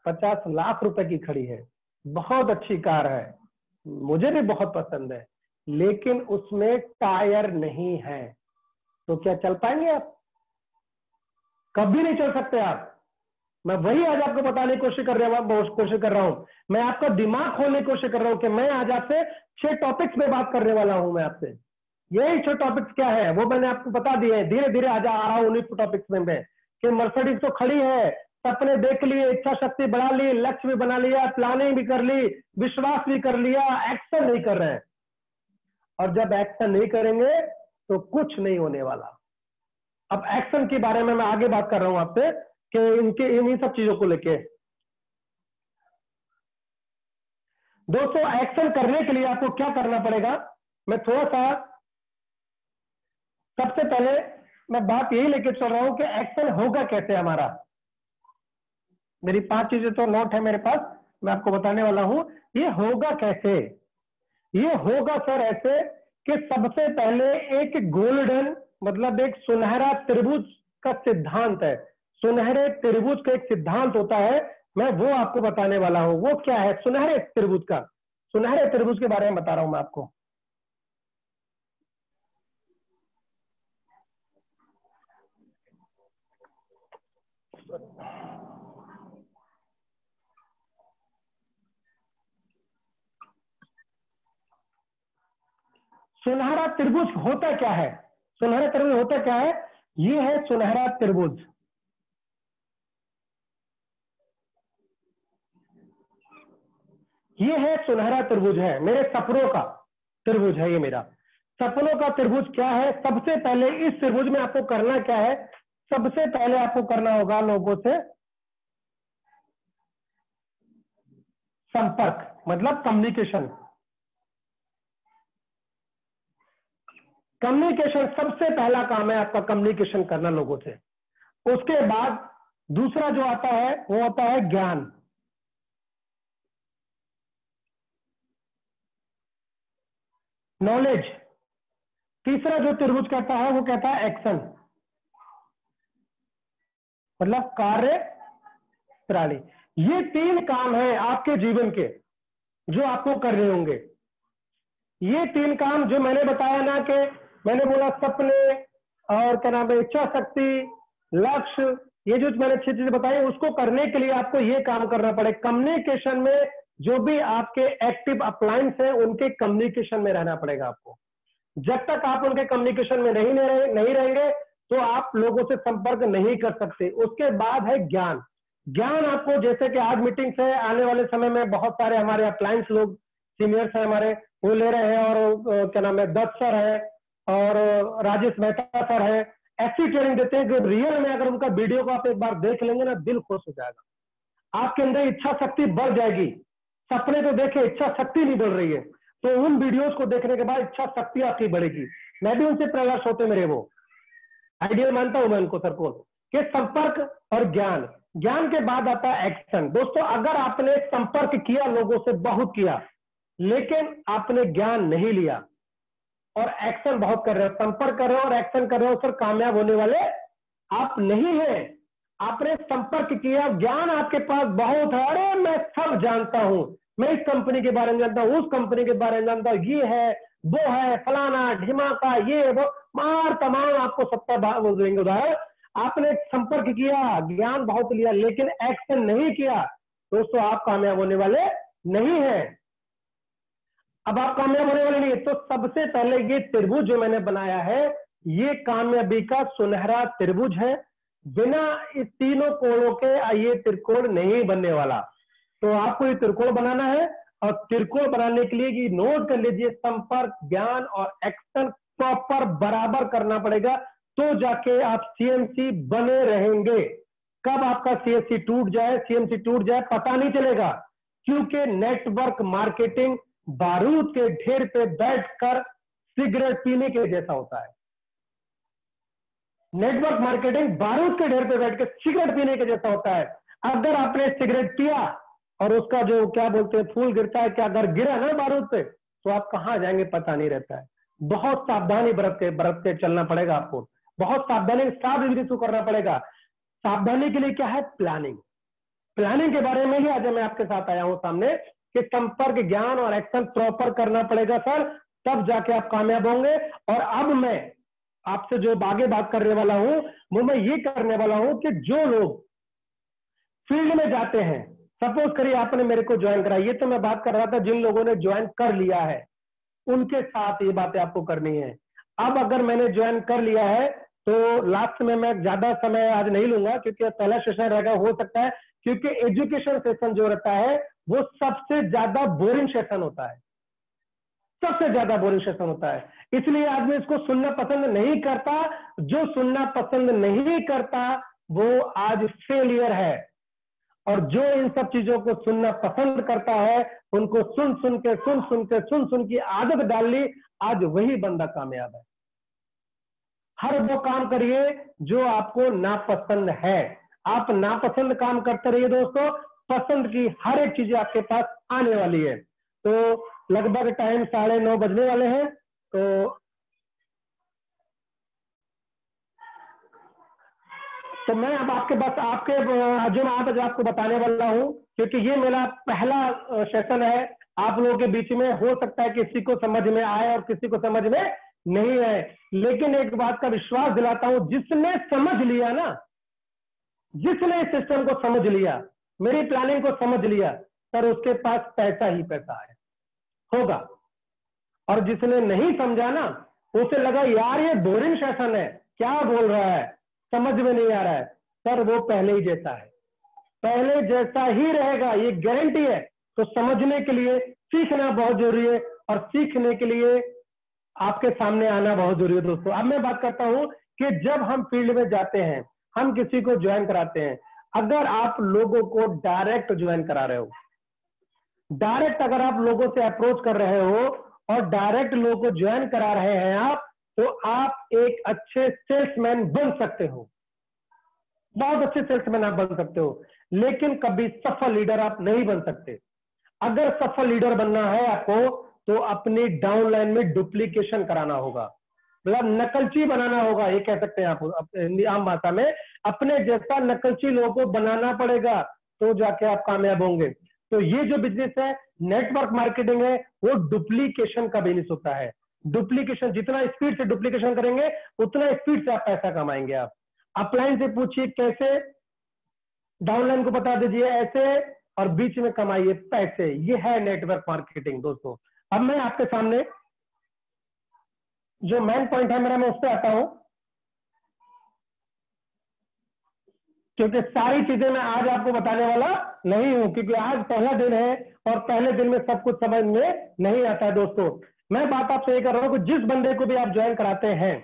50 लाख रुपए की खड़ी है, बहुत अच्छी कार है, मुझे भी बहुत पसंद है, लेकिन उसमें टायर नहीं है। तो क्या चल पाएंगे आप? कभी नहीं चल सकते आप। मैं वही आज आपको बताने की कोशिश कर रहा हूं। मैं आपका दिमाग खोलने की कोशिश कर रहा हूं कि मैं आज आपसे 6 टॉपिक्स में बात करने वाला हूं। मैं आपसे यही 6 टॉपिक्स क्या है वो मैंने आपको बता दिए हैं। धीरे धीरे आज आ रहा हूं उन्हीं टॉपिक्स में कि मर्सिडीज तो खड़ी है, सपने देख लिए, इच्छा शक्ति बढ़ा ली, लक्ष्य भी बना लिया, प्लानिंग भी कर ली, विश्वास भी कर लिया, एक्शन नहीं कर रहे हैं। और जब एक्शन नहीं करेंगे तो कुछ नहीं होने वाला। अब एक्शन के बारे में मैं आगे बात कर रहा हूं आपसे कि इन सब चीजों को लेके। दोस्तों, एक्शन करने के लिए आपको क्या करना पड़ेगा, मैं थोड़ा सा सबसे पहले मैं बात यही लेके चल रहा हूं कि एक्शन होगा कैसे हमारा। मेरी 5 चीजें तो नोट है मेरे पास, मैं आपको बताने वाला हूं ये होगा कैसे। ये होगा सर ऐसे कि सबसे पहले एक गोल्डन, मतलब एक सुनहरा त्रिभुज का सिद्धांत है। सुनहरे त्रिभुज का एक सिद्धांत होता है, मैं वो आपको बताने वाला हूं। वो क्या है सुनहरे त्रिभुज का? सुनहरे त्रिभुज के बारे में बता रहा हूं मैं आपको। सुनहरा त्रिभुज होता क्या है? सुनहरा त्रिभुज होता क्या है? ये है सुनहरा त्रिभुज। ये है सुनहरा त्रिभुज, है मेरे सपनों का त्रिभुज है। ये मेरा सपनों का त्रिभुज क्या है? सबसे पहले इस त्रिभुज में आपको करना क्या है? सबसे पहले आपको करना होगा लोगों से संपर्क, मतलब कम्युनिकेशन। कम्युनिकेशन सबसे पहला काम है आपका, कम्युनिकेशन करना लोगों से। उसके बाद दूसरा जो आता है वो होता है ज्ञान। नॉलेज। तीसरा जो त्रिभुज कहता है वो कहता है एक्शन, मतलब कार्य प्रणाली। ये 3 काम है आपके जीवन के जो आपको करने होंगे। ये 3 काम जो मैंने बताया ना, कि मैंने बोला सपने और क्या नाम है, इच्छा शक्ति, लक्ष्य, ये जो मैंने 6 चीजें बताई, उसको करने के लिए आपको ये काम करना पड़े। कम्युनिकेशन में जो भी आपके एक्टिव अप्लायंस है उनके कम्युनिकेशन में रहना पड़ेगा आपको। जब तक आप उनके कम्युनिकेशन में नहीं रहेंगे तो आप लोगों से संपर्क नहीं कर सकते। उसके बाद है ज्ञान। ज्ञान आपको, जैसे कि आज मीटिंग्स है, आने वाले समय में बहुत सारे हमारे अप्लायंस लोग सीनियर्स है हमारे, वो ले रहे हैं, और क्या नाम है, दत्त सर है और राजेश मेहता सर है। ऐसी ट्रेनिंग देते हैं कि रियल में अगर उनका वीडियो को आप एक बार देख लेंगे ना, दिल खुश हो जाएगा। आपके अंदर इच्छा शक्ति बढ़ जाएगी। सपने तो देखे, इच्छा शक्ति नहीं बढ़ रही है, तो उन वीडियोस को देखने के बाद इच्छा शक्ति आपकी बढ़ेगी। मैं भी उनसे प्रयास होते मेरे, वो आइडियल मानता हूं मैं उनको, सर को, कि संपर्क और ज्ञान। ज्ञान के बाद आता है एक्शन। दोस्तों, अगर आपने संपर्क किया, लोगों से बहुत किया, लेकिन आपने ज्ञान नहीं लिया और एक्शन बहुत कर रहे हो, संपर्क कर रहे हो और एक्शन कर रहे हो, सर कामयाब होने वाले आप नहीं है। आपने संपर्क किया, ज्ञान आपके पास बहुत है, अरे मैं सब जानता हूं, मैं इस कंपनी के बारे में जानता हूं, उस कंपनी के बारे में जानता हूं, ये है वो है, फलाना ढिमाका, ये वो मार तमाम आपको 70 बोल देंगे उदाहरण। आपने संपर्क किया, ज्ञान बहुत लिया, लेकिन एक्शन नहीं किया, दोस्तों आप कामयाब होने वाले नहीं है। अब आप कामयाब होने वाले नहीं, तो सबसे पहले ये त्रिभुज जो मैंने बनाया है, ये कामयाबी का सुनहरा त्रिभुज है। बिना इस तीनों कोणों के ये त्रिकोण नहीं बनने वाला। तो आपको ये त्रिकोण बनाना है, और त्रिकोण बनाने के लिए ये नोट कर लीजिए, संपर्क, ज्ञान और एक्शन प्रॉपर बराबर करना पड़ेगा, तो जाके आप सीएमसी बने रहेंगे। कब आपका सीएमसी टूट जाए पता नहीं चलेगा, क्योंकि नेटवर्क मार्केटिंग बारूद के ढेर पे बैठकर सिगरेट पीने के जैसा होता है। नेटवर्क मार्केटिंग बारूद के ढेर पे बैठकर सिगरेट पीने के जैसा होता है। अगर आपने सिगरेट पिया और उसका जो क्या बोलते हैं फूल गिरता है, क्या अगर गिरा ना बारूद पे, तो आप कहां जाएंगे पता नहीं रहता है। बहुत सावधानी बरत के चलना पड़ेगा आपको, बहुत सावधानी के साथ इसको करना पड़ेगा। सावधानी के लिए क्या है? प्लानिंग। प्लानिंग के बारे में ही आज मैं आपके साथ आया हूं सामने, कि संपर्क, ज्ञान और एक्शन प्रॉपर करना पड़ेगा सर, तब जाके आप कामयाब होंगे। और अब मैं आपसे जो आगे बात करने वाला हूं, वो मैं ये करने वाला हूं कि जो लोग फील्ड में जाते हैं, सपोज करिए आपने मेरे को ज्वाइन करा, ये तो मैं बात कर रहा था जिन लोगों ने ज्वाइन कर लिया है, उनके साथ ये बातें आपको करनी है। अब अगर मैंने ज्वाइन कर लिया है तो लास्ट में मैं ज्यादा समय आज नहीं लूंगा, क्योंकि पहला सेशन रहेगा, हो सकता है, क्योंकि एजुकेशन सेशन जो रहता है वो सबसे ज्यादा बोरिंग सेशन होता है, सबसे ज्यादा बोरिंग सेशन होता है। इसलिए आदमी इसको सुनना पसंद नहीं करता। जो सुनना पसंद नहीं करता वो आज फेलियर है, और जो इन सब चीजों को सुनना पसंद करता है, उनको सुन की आदत डाल ली, आज वही बंदा कामयाब है। हर वो काम करिए जो आपको नापसंद है। आप नापसंद काम करते रहिए दोस्तों, पसंद की हर एक चीज आपके पास आने वाली है। तो लगभग टाइम 9:30 बजने वाले हैं, तो मैं अब आपके पास आपके जो मैं आज आपको बताने वाला हूं, क्योंकि ये मेरा पहला सेशन है आप लोगों के बीच में। हो सकता है किसी को समझ में आए और किसी को समझ में नहीं आए, लेकिन एक बात का विश्वास दिलाता हूं, जिसने समझ लिया ना, जिसने इस सिस्टम को समझ लिया, मेरी प्लानिंग को समझ लिया, सर उसके पास पैसा ही पैसा है, होगा। और जिसने नहीं समझा ना, उसे लगा यार ये बोरिंग सेशन है, क्या बोल रहा है, समझ में नहीं आ रहा है। सर वो पहले ही जैसा है, पहले जैसा ही रहेगा, ये गारंटी है। तो समझने के लिए सीखना बहुत जरूरी है, और सीखने के लिए आपके सामने आना बहुत जरूरी है दोस्तों। अब मैं बात करता हूं कि जब हम फील्ड में जाते हैं, हम किसी को ज्वाइन कराते हैं, अगर आप लोगों को डायरेक्ट ज्वाइन करा रहे हो, डायरेक्ट अगर आप लोगों से अप्रोच कर रहे हो और डायरेक्ट लोगों को ज्वाइन करा रहे हैं आप, तो आप एक अच्छे सेल्समैन बन सकते हो, बहुत अच्छे सेल्समैन आप बन सकते हो, लेकिन कभी सफल लीडर आप नहीं बन सकते। अगर सफल लीडर बनना है आपको, तो अपनी डाउनलाइन में डुप्लीकेशन कराना होगा, मतलब नकलची बनाना होगा, ये कह सकते हैं आप हिंदी आम भाषा में। अपने जैसा नकलची लोगों को बनाना पड़ेगा, तो जाके आप कामयाब होंगे। तो ये जो बिजनेस है, नेटवर्क मार्केटिंग है, वो डुप्लीकेशन का बिजनेस होता है। डुप्लीकेशन, जितना स्पीड से डुप्लीकेशन करेंगे उतना स्पीड से आप पैसा कमाएंगे। आप अपलाइन से पूछिए कैसे, डाउनलाइन को बता दीजिए ऐसे, और बीच में कमाइए पैसे। ये है नेटवर्क मार्केटिंग दोस्तों। अब मैं आपके सामने जो मेन पॉइंट है मेरा, मैं उस पर आता हूं, क्योंकि सारी चीजें मैं आज आपको बताने वाला नहीं हूं, क्योंकि आज पहला दिन है और पहले दिन में सब कुछ समझ में नहीं आता है दोस्तों। मैं बात आपसे ये कर रहा हूं कि जिस बंदे को भी आप ज्वाइन कराते हैं,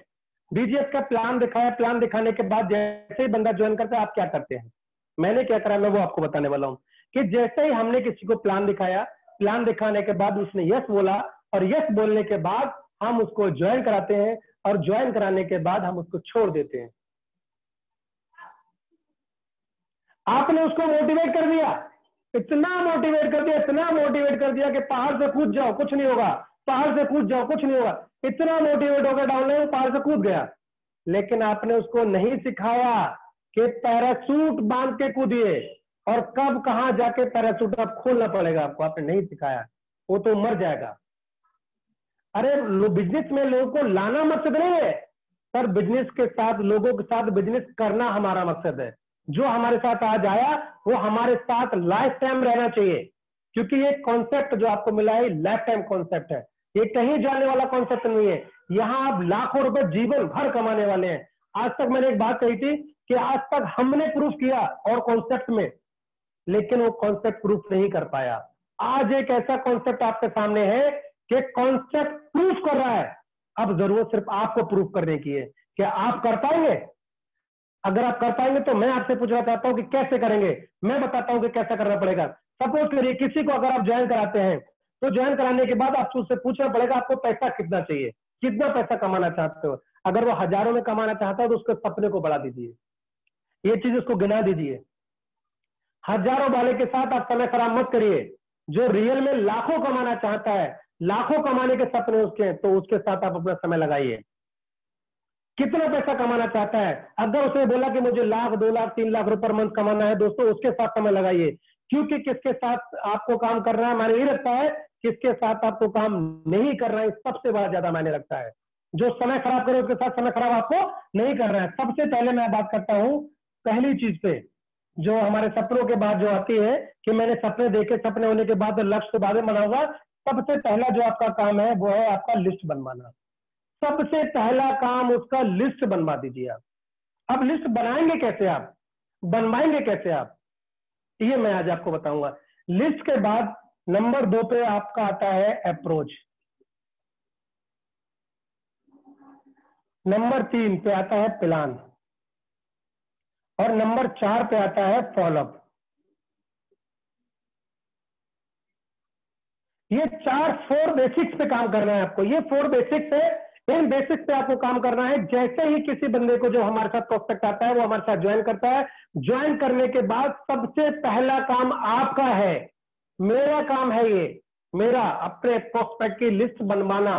डीजीएस का प्लान दिखाया, प्लान दिखाने के बाद जैसे ही बंदा ज्वाइन करता है, आप क्या करते हैं, मैंने क्या करा मैं वो आपको बताने वाला हूं। कि जैसे ही हमने किसी को प्लान दिखाया, प्लान दिखाने के बाद उसने यस बोला, और यस बोलने के बाद हम उसको ज्वाइन कराते हैं, और ज्वाइन कराने के बाद हम उसको छोड़ देते हैं। आपने उसको मोटिवेट कर दिया, इतना मोटिवेट कर दिया, इतना मोटिवेट कर दिया कि पहाड़ से कूद जाओ कुछ नहीं होगा, पहाड़ से कूद जाओ कुछ नहीं होगा, इतना मोटिवेट होकर डाउनलाइन पहाड़ से कूद गया। लेकिन आपने उसको नहीं सिखाया कि पैराशूट बांध के कूदिए, और कब कहां जाके पैराशूट आप खोलना पड़ेगा आपको, आपने नहीं सिखाया, वो तो मर जाएगा। अरे बिजनेस में लोगों को लाना मकसद नहीं है, पर बिजनेस के साथ, लोगों के साथ बिजनेस करना हमारा मकसद है। जो हमारे साथ आज आया वो हमारे साथ लाइफ टाइम रहना चाहिए, क्योंकि ये कॉन्सेप्ट जो आपको मिला है लाइफ टाइम कॉन्सेप्ट है, ये कहीं जाने वाला कॉन्सेप्ट नहीं है। यहाँ आप लाखों रुपए जीवन भर कमाने वाले हैं। आज तक मैंने एक बात कही थी कि आज तक हमने प्रूफ किया और कॉन्सेप्ट में, लेकिन वो कॉन्सेप्ट प्रूफ नहीं कर पाया। आज एक ऐसा कॉन्सेप्ट आपके सामने है कि कॉन्सेप्ट प्रूफ कर रहा है। अब जरूरत सिर्फ आपको प्रूफ करने की है। क्या आप कर पाएंगे? अगर आप कर पाएंगे तो मैं आपसे पूछना चाहता हूं कि कैसे करेंगे। मैं बताता हूं कि कैसा करना पड़ेगा। सपोज करिए किसी को अगर आप ज्वाइन कराते हैं, तो ज्वाइन कराने के बाद आपको उससे पूछना पड़ेगा आपको पैसा कितना चाहिए, कितना पैसा कमाना चाहते हो। अगर वो हजारों में कमाना चाहता है तो उसके सपने को बढ़ा दीजिए, ये चीज उसको गिना दीजिए। हजारों वाले के साथ आप समय खराब मत करिए। जो रियल में लाखों कमाना चाहता है, लाखों कमाने के सपने उसके हैं, तो उसके साथ आप अपना समय लगाइए। कितना पैसा कमाना चाहता है, अगर उसने बोला कि मुझे लाख, 2 लाख, 3 लाख रुपए पर मंथ कमाना है, दोस्तों उसके साथ समय लगाइए। क्योंकि किसके साथ आपको काम करना है मायने नहीं रखता है, किसके साथ आपको काम नहीं करना है सबसे बड़ा ज्यादा मायने रखता है। जो समय खराब करे उसके साथ समय खराब आपको नहीं करना है। सबसे पहले मैं बात करता हूं पहली चीज पे, जो हमारे सपनों के बाद जो आती है कि मैंने सपने देखे, सपने होने के बाद लक्ष्य तो बाद में बनाऊंगा। सबसे पहला जो आपका काम है वो है आपका लिस्ट बनवाना। सबसे पहला काम उसका लिस्ट बनवा दीजिए आप। अब लिस्ट बनाएंगे कैसे, आप बनवाएंगे कैसे आप, ये मैं आज आपको बताऊंगा। लिस्ट के बाद नंबर 2 पे आपका आता है अप्रोच, नंबर 3 पे आता है प्लान, और नंबर 4 पे आता है फॉलोअप। ये 4 बेसिक्स पे काम करना है आपको। ये 4 बेसिक्स है, इन बेसिक्स पे आपको काम करना है। जैसे ही किसी बंदे को जो हमारे साथ प्रोस्पेक्ट आता है वो हमारे साथ ज्वाइन करता है, ज्वाइन करने के बाद सबसे पहला काम आपका है, मेरा काम है ये, मेरा अपने प्रोस्पेक्ट की लिस्ट बनवाना।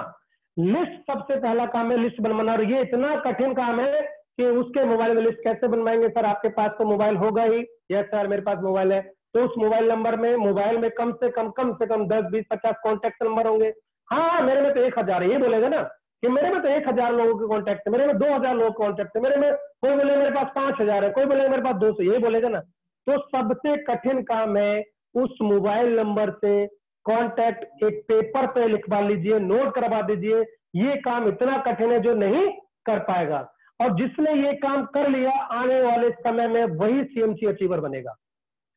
लिस्ट सबसे पहला काम है, लिस्ट बनवाना। और ये इतना कठिन काम है कि उसके मोबाइल में लिस्ट कैसे बनवाएंगे। सर आपके पास तो मोबाइल होगा ही। यस सर मेरे पास मोबाइल है। तो उस मोबाइल नंबर में, मोबाइल में कम से कम 10, 20, 50 कॉन्टेक्ट नंबर होंगे। हाँ मेरे में तो 1000 है, ये बोलेगा ना कि मेरे में तो 1000 लोगों के कॉन्टेक्ट है, मेरे में 2000 लोगों के कॉन्टेक्ट है, मेरे में कोई बोले मेरे पास 5000 है, कोई बोले मेरे पास 200, ये बोलेगा ना। तो सबसे कठिन काम है उस मोबाइल नंबर से कॉन्टैक्ट एक पेपर पे लिखवा लीजिए, नोट करवा दीजिए, ये काम इतना कठिन है जो नहीं कर पाएगा। और जिसने ये काम कर लिया आने वाले समय में वही सीएमसी अचीवर बनेगा,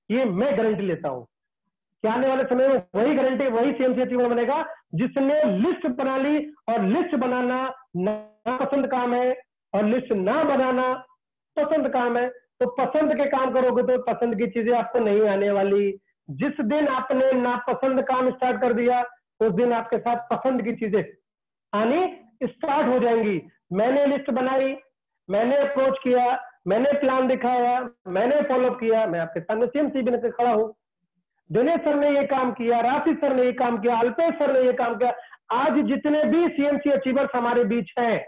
ये मैं गारंटी लेता हूं कि आने वाले समय में वही सीएमसी अचीवर बनेगा जिसने लिस्ट बना ली। और लिस्ट बनाना नापसंद काम है और लिस्ट ना बनाना पसंद काम है। तो पसंद के काम करोगे तो पसंद की चीजें आपको नहीं आने वाली। जिस दिन आपने नापसंद काम स्टार्ट कर दिया उस दिन आपके साथ पसंद की चीजें आनी स्टार्ट हो जाएंगी। मैंने लिस्ट बनाई, मैंने अप्रोच किया, मैंने प्लान दिखाया, मैंने फॉलोअप किया, मैं आपके सामने सीएमसी बन के खड़ा हूं। दिनेश सर ने ये काम किया, राशि सर ने ये काम किया, अल्पेश सर ने ये काम किया। आज जितने भी सीएमसी अचीवर्स हमारे बीच हैं,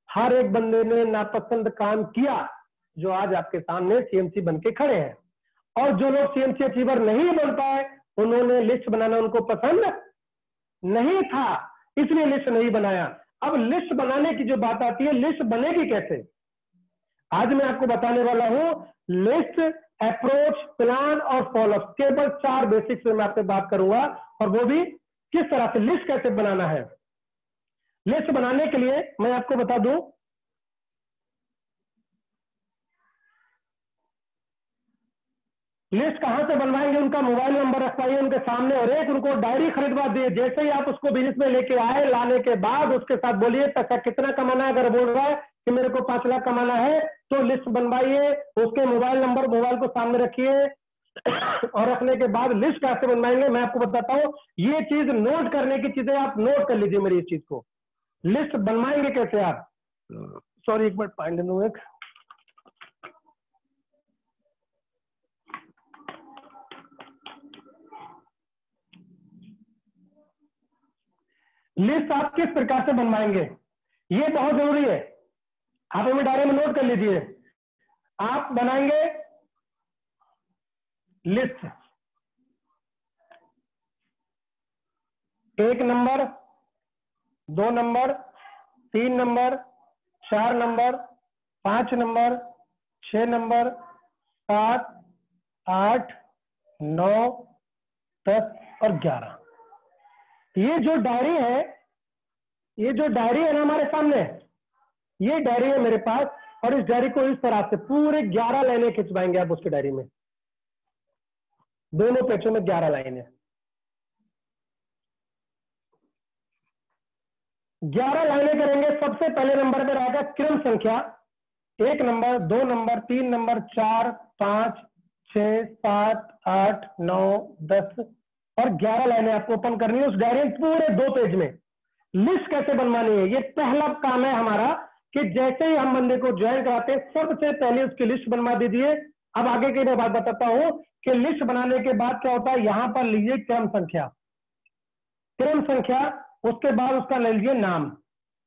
हर एक बंदे ने नापसंद काम किया जो आज आपके सामने सीएमसी बन के खड़े हैं। और जो लोग सीएमसी अचीवर नहीं बन पाए उन्होंने लिस्ट बनाना उनको पसंद नहीं था, इसलिए लिस्ट नहीं बनाया। अब लिस्ट बनाने की जो बात आती है, लिस्ट बनेगी कैसे, आज मैं आपको बताने वाला हूं। लिस्ट, अप्रोच, प्लान और फॉलोअप, केवल 4 बेसिक्स में मैं आपसे बात करूंगा, और वो भी किस तरह से लिस्ट कैसे बनाना है। लिस्ट बनाने के लिए मैं आपको बता दूं, लिस्ट कहां से बनवाएंगे, उनका मोबाइल नंबर रखवाइए उनके सामने और एक उनको डायरी खरीदवा दिए। जैसे ही आप उसको बिजनेस में लेके आए, लाने के बाद उसके साथ बोलिए पैसा कितना कमाना है। अगर बोल रहा है कि मेरे को 5 लाख कमाना है तो लिस्ट बनवाइए, उसके मोबाइल को सामने रखिए और रखने के बाद लिस्ट कैसे बनवाएंगे मैं आपको बताता हूं। ये चीज नोट करने की चीजें आप नोट कर लीजिए मेरी इस चीज को। लिस्ट बनवाएंगे कैसे आप, सॉरी एक मिनट पानी ले लूं एक। लिस्ट आप किस प्रकार से बनवाएंगे ये बहुत जरूरी है, आप हमें डायरी में नोट कर लीजिए। आप बनाएंगे list, 1 number, 2 number, 3 number, 4 number, 5 number, 6 number, 7, 8, 9, 10 और 11। ये जो डायरी है, ये जो डायरी है ना हमारे सामने, ये डायरी है मेरे पास, और इस डायरी को इस तरह से पूरे 11 लाइनें खिंचवाएंगे आप उसकी डायरी में, दोनों पेजों में 11 लाइनें। 11 लाइनें करेंगे। सबसे पहले नंबर पर रहेगा क्रम संख्या, 1 नंबर, 2 नंबर, 3 नंबर, 4, 5, 6, 7, 8, 9, 10 और 11 लाइनें आपको ओपन करनी है उस डायरी पूरे 2 पेज में। लिस्ट कैसे बनवानी है, ये पहला काम है हमारा कि जैसे ही हम बंदे को ज्वाइन कराते हैं सबसे पहले उसकी लिस्ट बनवा दीजिए। अब आगे की मैं बात बताता हूं कि लिस्ट बनाने के बाद क्या होता है। यहां पर लीजिए क्रम संख्या, उसके बाद उसका ले लीजिए नाम,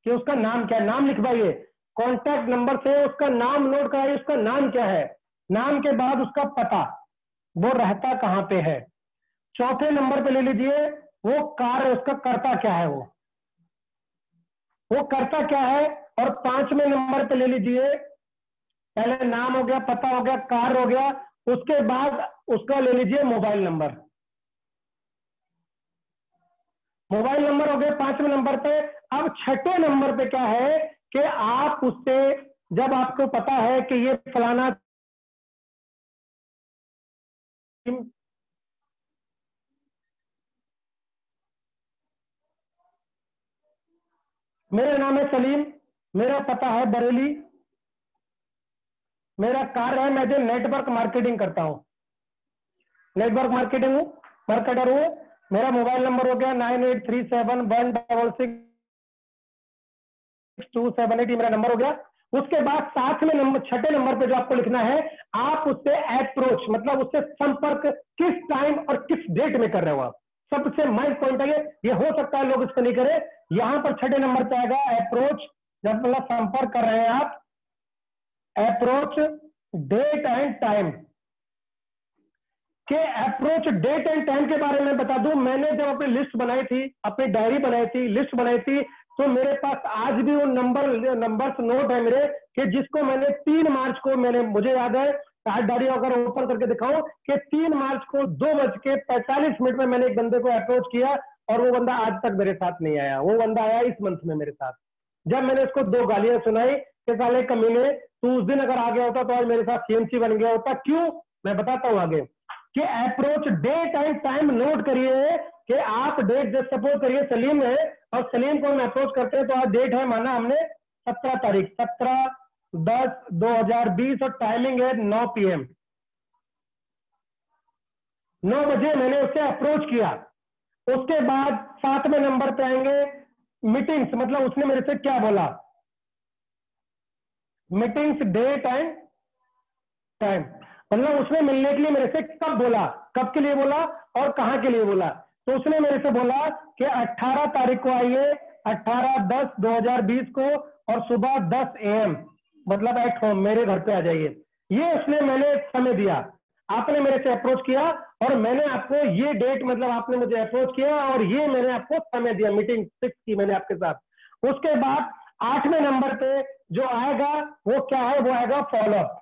कि उसका नाम क्या है, नाम लिखवाइए। कॉन्टैक्ट नंबर से उसका नाम नोट कराइए, उसका नाम क्या है। नाम के बाद उसका पता, वो रहता कहां पे है। चौथे नंबर पे ले लीजिए वो कार्य, उसका कर्ता क्या है, वो कर्ता क्या है। और 5वें नंबर पे ले लीजिए, पहले नाम हो गया, पता हो गया, कार्य हो गया, उसके बाद उसका ले लीजिए मोबाइल नंबर। मोबाइल नंबर हो गया 5वें नंबर पे। अब 6ठे नंबर पे क्या है कि आप उससे, जब आपको पता है कि ये फलाना, मेरा नाम है सलीम, मेरा पता है बरेली, मेरा कार्य है, मैं जो नेटवर्क मार्केटिंग करता हूं, नेटवर्क मार्केटिंग मार्केटर हूं। मेरा मोबाइल नंबर हो गया 9837126278, मेरा नंबर हो गया। उसके बाद 7वें नंबर, 6ठे नंबर पे जो आपको लिखना है, आप उससे अप्रोच मतलब उससे संपर्क किस टाइम और किस डेट में कर रहे हो आप। सबसे माइंड पॉइंट है ये हो सकता है लोग इसको नहीं करें। यहां पर 6ठे नंबर पे आएगा अप्रोच, जब मतलब संपर्क कर रहे हैं आप, अप्रोच डेट एंड टाइम। के अप्रोच डेट एंड टाइम के बारे में बता दूं, मैंने जब अपनी लिस्ट बनाई थी, अपनी डायरी बनाई थी, लिस्ट बनाई थी, तो मेरे पास आज भी वो नंबर्स नोट है मेरे, कि जिसको मैंने 3 मार्च को, मुझे याद है शायद डायरी अगर ओपन करके दिखाऊं कि 3 मार्च को 2:45 में मैंने एक बंदे को अप्रोच किया और वो बंदा आज तक मेरे साथ नहीं आया। वो बंदा आया इस मंथ में मेरे साथ। जब मैंने उसको 2 गालियां सुनाई कि साले कमीने, तू उस दिन अगर आ गया होता तो आज मेरे साथ सीएमसी बन गया होता। क्यों, मैं बताता हूं आगे। कि approach date and time note करिए कि आप डेट, जब सपोज करिए सलीम है और सलीम को हम अप्रोच करते हैं तो आज डेट है, माना हमने 17 तारीख 17/10/2020 और टाइमिंग है 9 PM। 9 बजे मैंने उससे अप्रोच किया। उसके बाद 7वें नंबर पे आएंगे मीटिंग्स, मतलब उसने मेरे से क्या बोला, मीटिंग्स डेट एंड टाइम, मतलब उसने मिलने के लिए मेरे से कब बोला, कब के लिए बोला और कहां के लिए बोला। तो उसने मेरे से बोला कि 18 तारीख को आइए, 18/10/2020 को और सुबह 10 AM, मतलब एट होम, मेरे घर पे आ जाइए। ये उसने मैंने समय दिया। आपने मेरे से अप्रोच किया और मैंने आपको ये डेट, मतलब आपने मुझे अप्रोच किया और ये मैंने आपको समय दिया, मीटिंग फिक्स की मैंने आपके साथ। उसके बाद 8वें नंबर पे जो आएगा वो क्या है, वो आएगा फॉलोअप।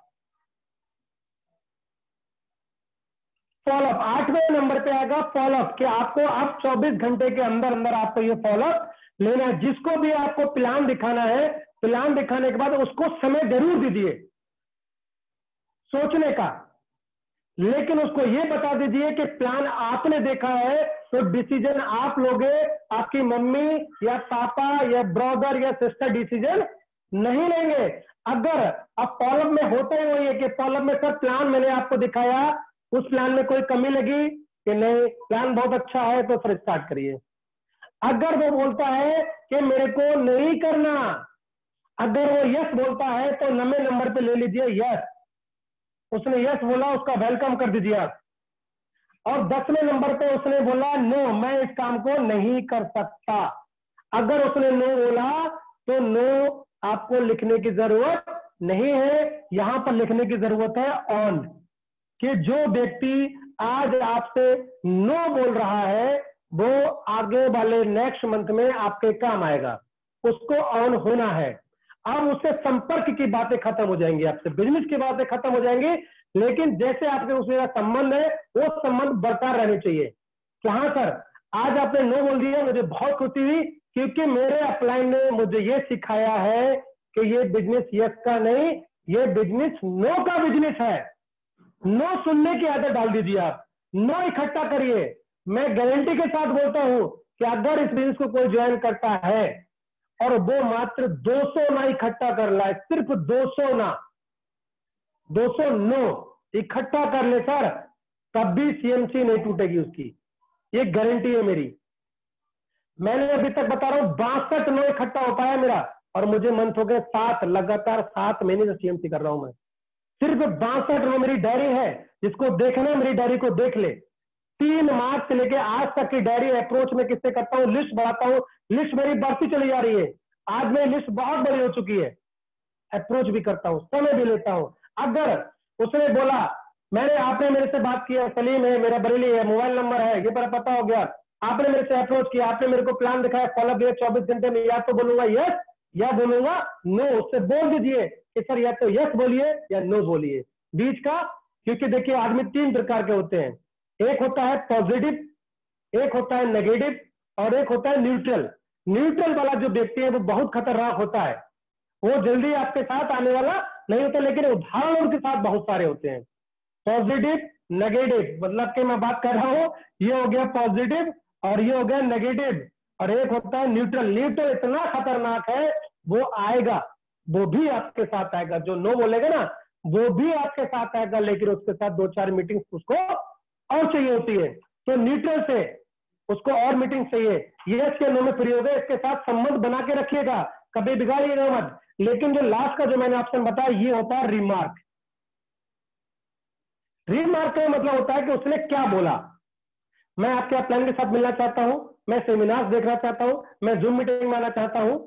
फॉलोअप 8वें नंबर पे आएगा फॉलोअप, कि आपको अब 24 घंटे के अंदर अंदर आपको ये फॉलोअप लेना है। जिसको भी आपको प्लान दिखाना है, प्लान दिखाने के बाद उसको समय जरूर दीजिए सोचने का, लेकिन उसको ये बता दीजिए कि प्लान आपने देखा है तो डिसीजन आप लोगे, आपकी मम्मी या पापा या ब्रदर या सिस्टर डिसीजन नहीं लेंगे। अगर अब फॉलोअप में होता ही वही है कि फॉलोअप में सर प्लान मैंने आपको दिखाया, उस प्लान में कोई कमी लगी कि नहीं, प्लान बहुत अच्छा है तो फिर स्टार्ट करिए। अगर वो बोलता है कि मेरे को नहीं करना, अगर वो यस बोलता है तो 9वें नंबर पे ले लीजिए यस, उसने यस बोला, उसका वेलकम कर दीजिए आप। और 10वें नंबर पे उसने बोला नो, मैं इस काम को नहीं कर सकता। अगर उसने नो बोला तो नो आपको लिखने की जरूरत नहीं है, यहां पर लिखने की जरूरत है ऑन, कि जो व्यक्ति आज आपसे नो बोल रहा है वो आगे वाले नेक्स्ट मंथ में आपके काम आएगा, उसको ऑन होना है। अब उससे संपर्क की बातें खत्म हो जाएंगी, आपसे बिजनेस की बातें खत्म हो जाएंगी, लेकिन जैसे आपके उससे संबंध है वो संबंध बरकरार रहने चाहिए कि हाँ सर आज आपने नो बोल दिया, मुझे बहुत खुशी हुई, क्योंकि मेरे अपलाइन ने मुझे ये सिखाया है कि ये बिजनेस यस का नहीं, ये बिजनेस नो का बिजनेस है। नो सुनने की आदत डाल दीजिए आप, नो इकट्ठा करिए। मैं गारंटी के साथ बोलता हूं कि अगर इस बिजनेस को कोई ज्वाइन करता है और वो मात्र 200 ना इकट्ठा कर लाए, सिर्फ 200 ना, 200 नो इकट्ठा कर ले सर, कभी सीएमसी नहीं टूटेगी उसकी, ये गारंटी है मेरी। मैंने अभी तक बता रहा हूं 62 नो इकट्ठा हो पाया मेरा, और मुझे मंथ हो गए 7, लगातार 7 महीने से सीएमसी कर रहा हूं मैं। सिर्फ 62 नो मेरी डायरी है, जिसको देखना है मेरी डायरी को देख ले। 3 मार्च से लेके आज तक की डायरी, अप्रोच में किससे करता हूँ, लिस्ट बढ़ाता हूँ, लिस्ट मेरी बढ़ती चली जा रही है। आज मेरी लिस्ट बहुत बड़ी हो चुकी है, अप्रोच भी करता हूँ, समय भी लेता हूँ। अगर उसने बोला आपने मेरे से बात किया, सलीम है, मेरा बरेली है, मोबाइल नंबर है, ये मेरा पता हो गया, आपने मेरे से अप्रोच किया, आपने मेरे को प्लान दिखाया, फॉलोअप दिया 24 घंटे में, या तो बोलूंगा यस या बोलूंगा नो। उससे बोल दीजिए कि सर या तो यस बोलिए या नो बोलिए, बीच का। क्योंकि देखिए आदमी 3 प्रकार के होते हैं, एक होता है पॉजिटिव, एक होता है नेगेटिव और एक होता है न्यूट्रल। न्यूट्रल वाला जो व्यक्ति है वो बहुत खतरनाक होता है, वो जल्दी आपके साथ आने वाला नहीं होता, लेकिन उदाहरण उनके साथ बहुत सारे होते हैं। पॉजिटिव नेगेटिव, मतलब कि मैं बात कर रहा हूं, ये हो गया पॉजिटिव और ये हो गया नेगेटिव, और एक होता है न्यूट्रल। न्यूट्रल इतना खतरनाक है, वो आएगा, वो भी आपके साथ आएगा, जो नो बोलेगा ना वो भी आपके साथ आएगा, लेकिन उसके साथ 2-4 मीटिंग उसको और चाहिए होती है। तो न्यूट्रल से उसको और मीटिंग चाहिए, यस के नो में फ्री हो गए, इसके साथ संबंध बना के रखिएगा, कभी बिगाड़िएगा मत। लेकिन जो लास्ट का जो मैंने ऑप्शन बताया ये होता है रिमार्क। रिमार्क का मतलब होता है कि उसने क्या बोला, मैं आपके प्लान के साथ मिलना चाहता हूं, मैं सेमिनार देखना चाहता हूं, मैं जूम मीटिंग में आना चाहता हूं,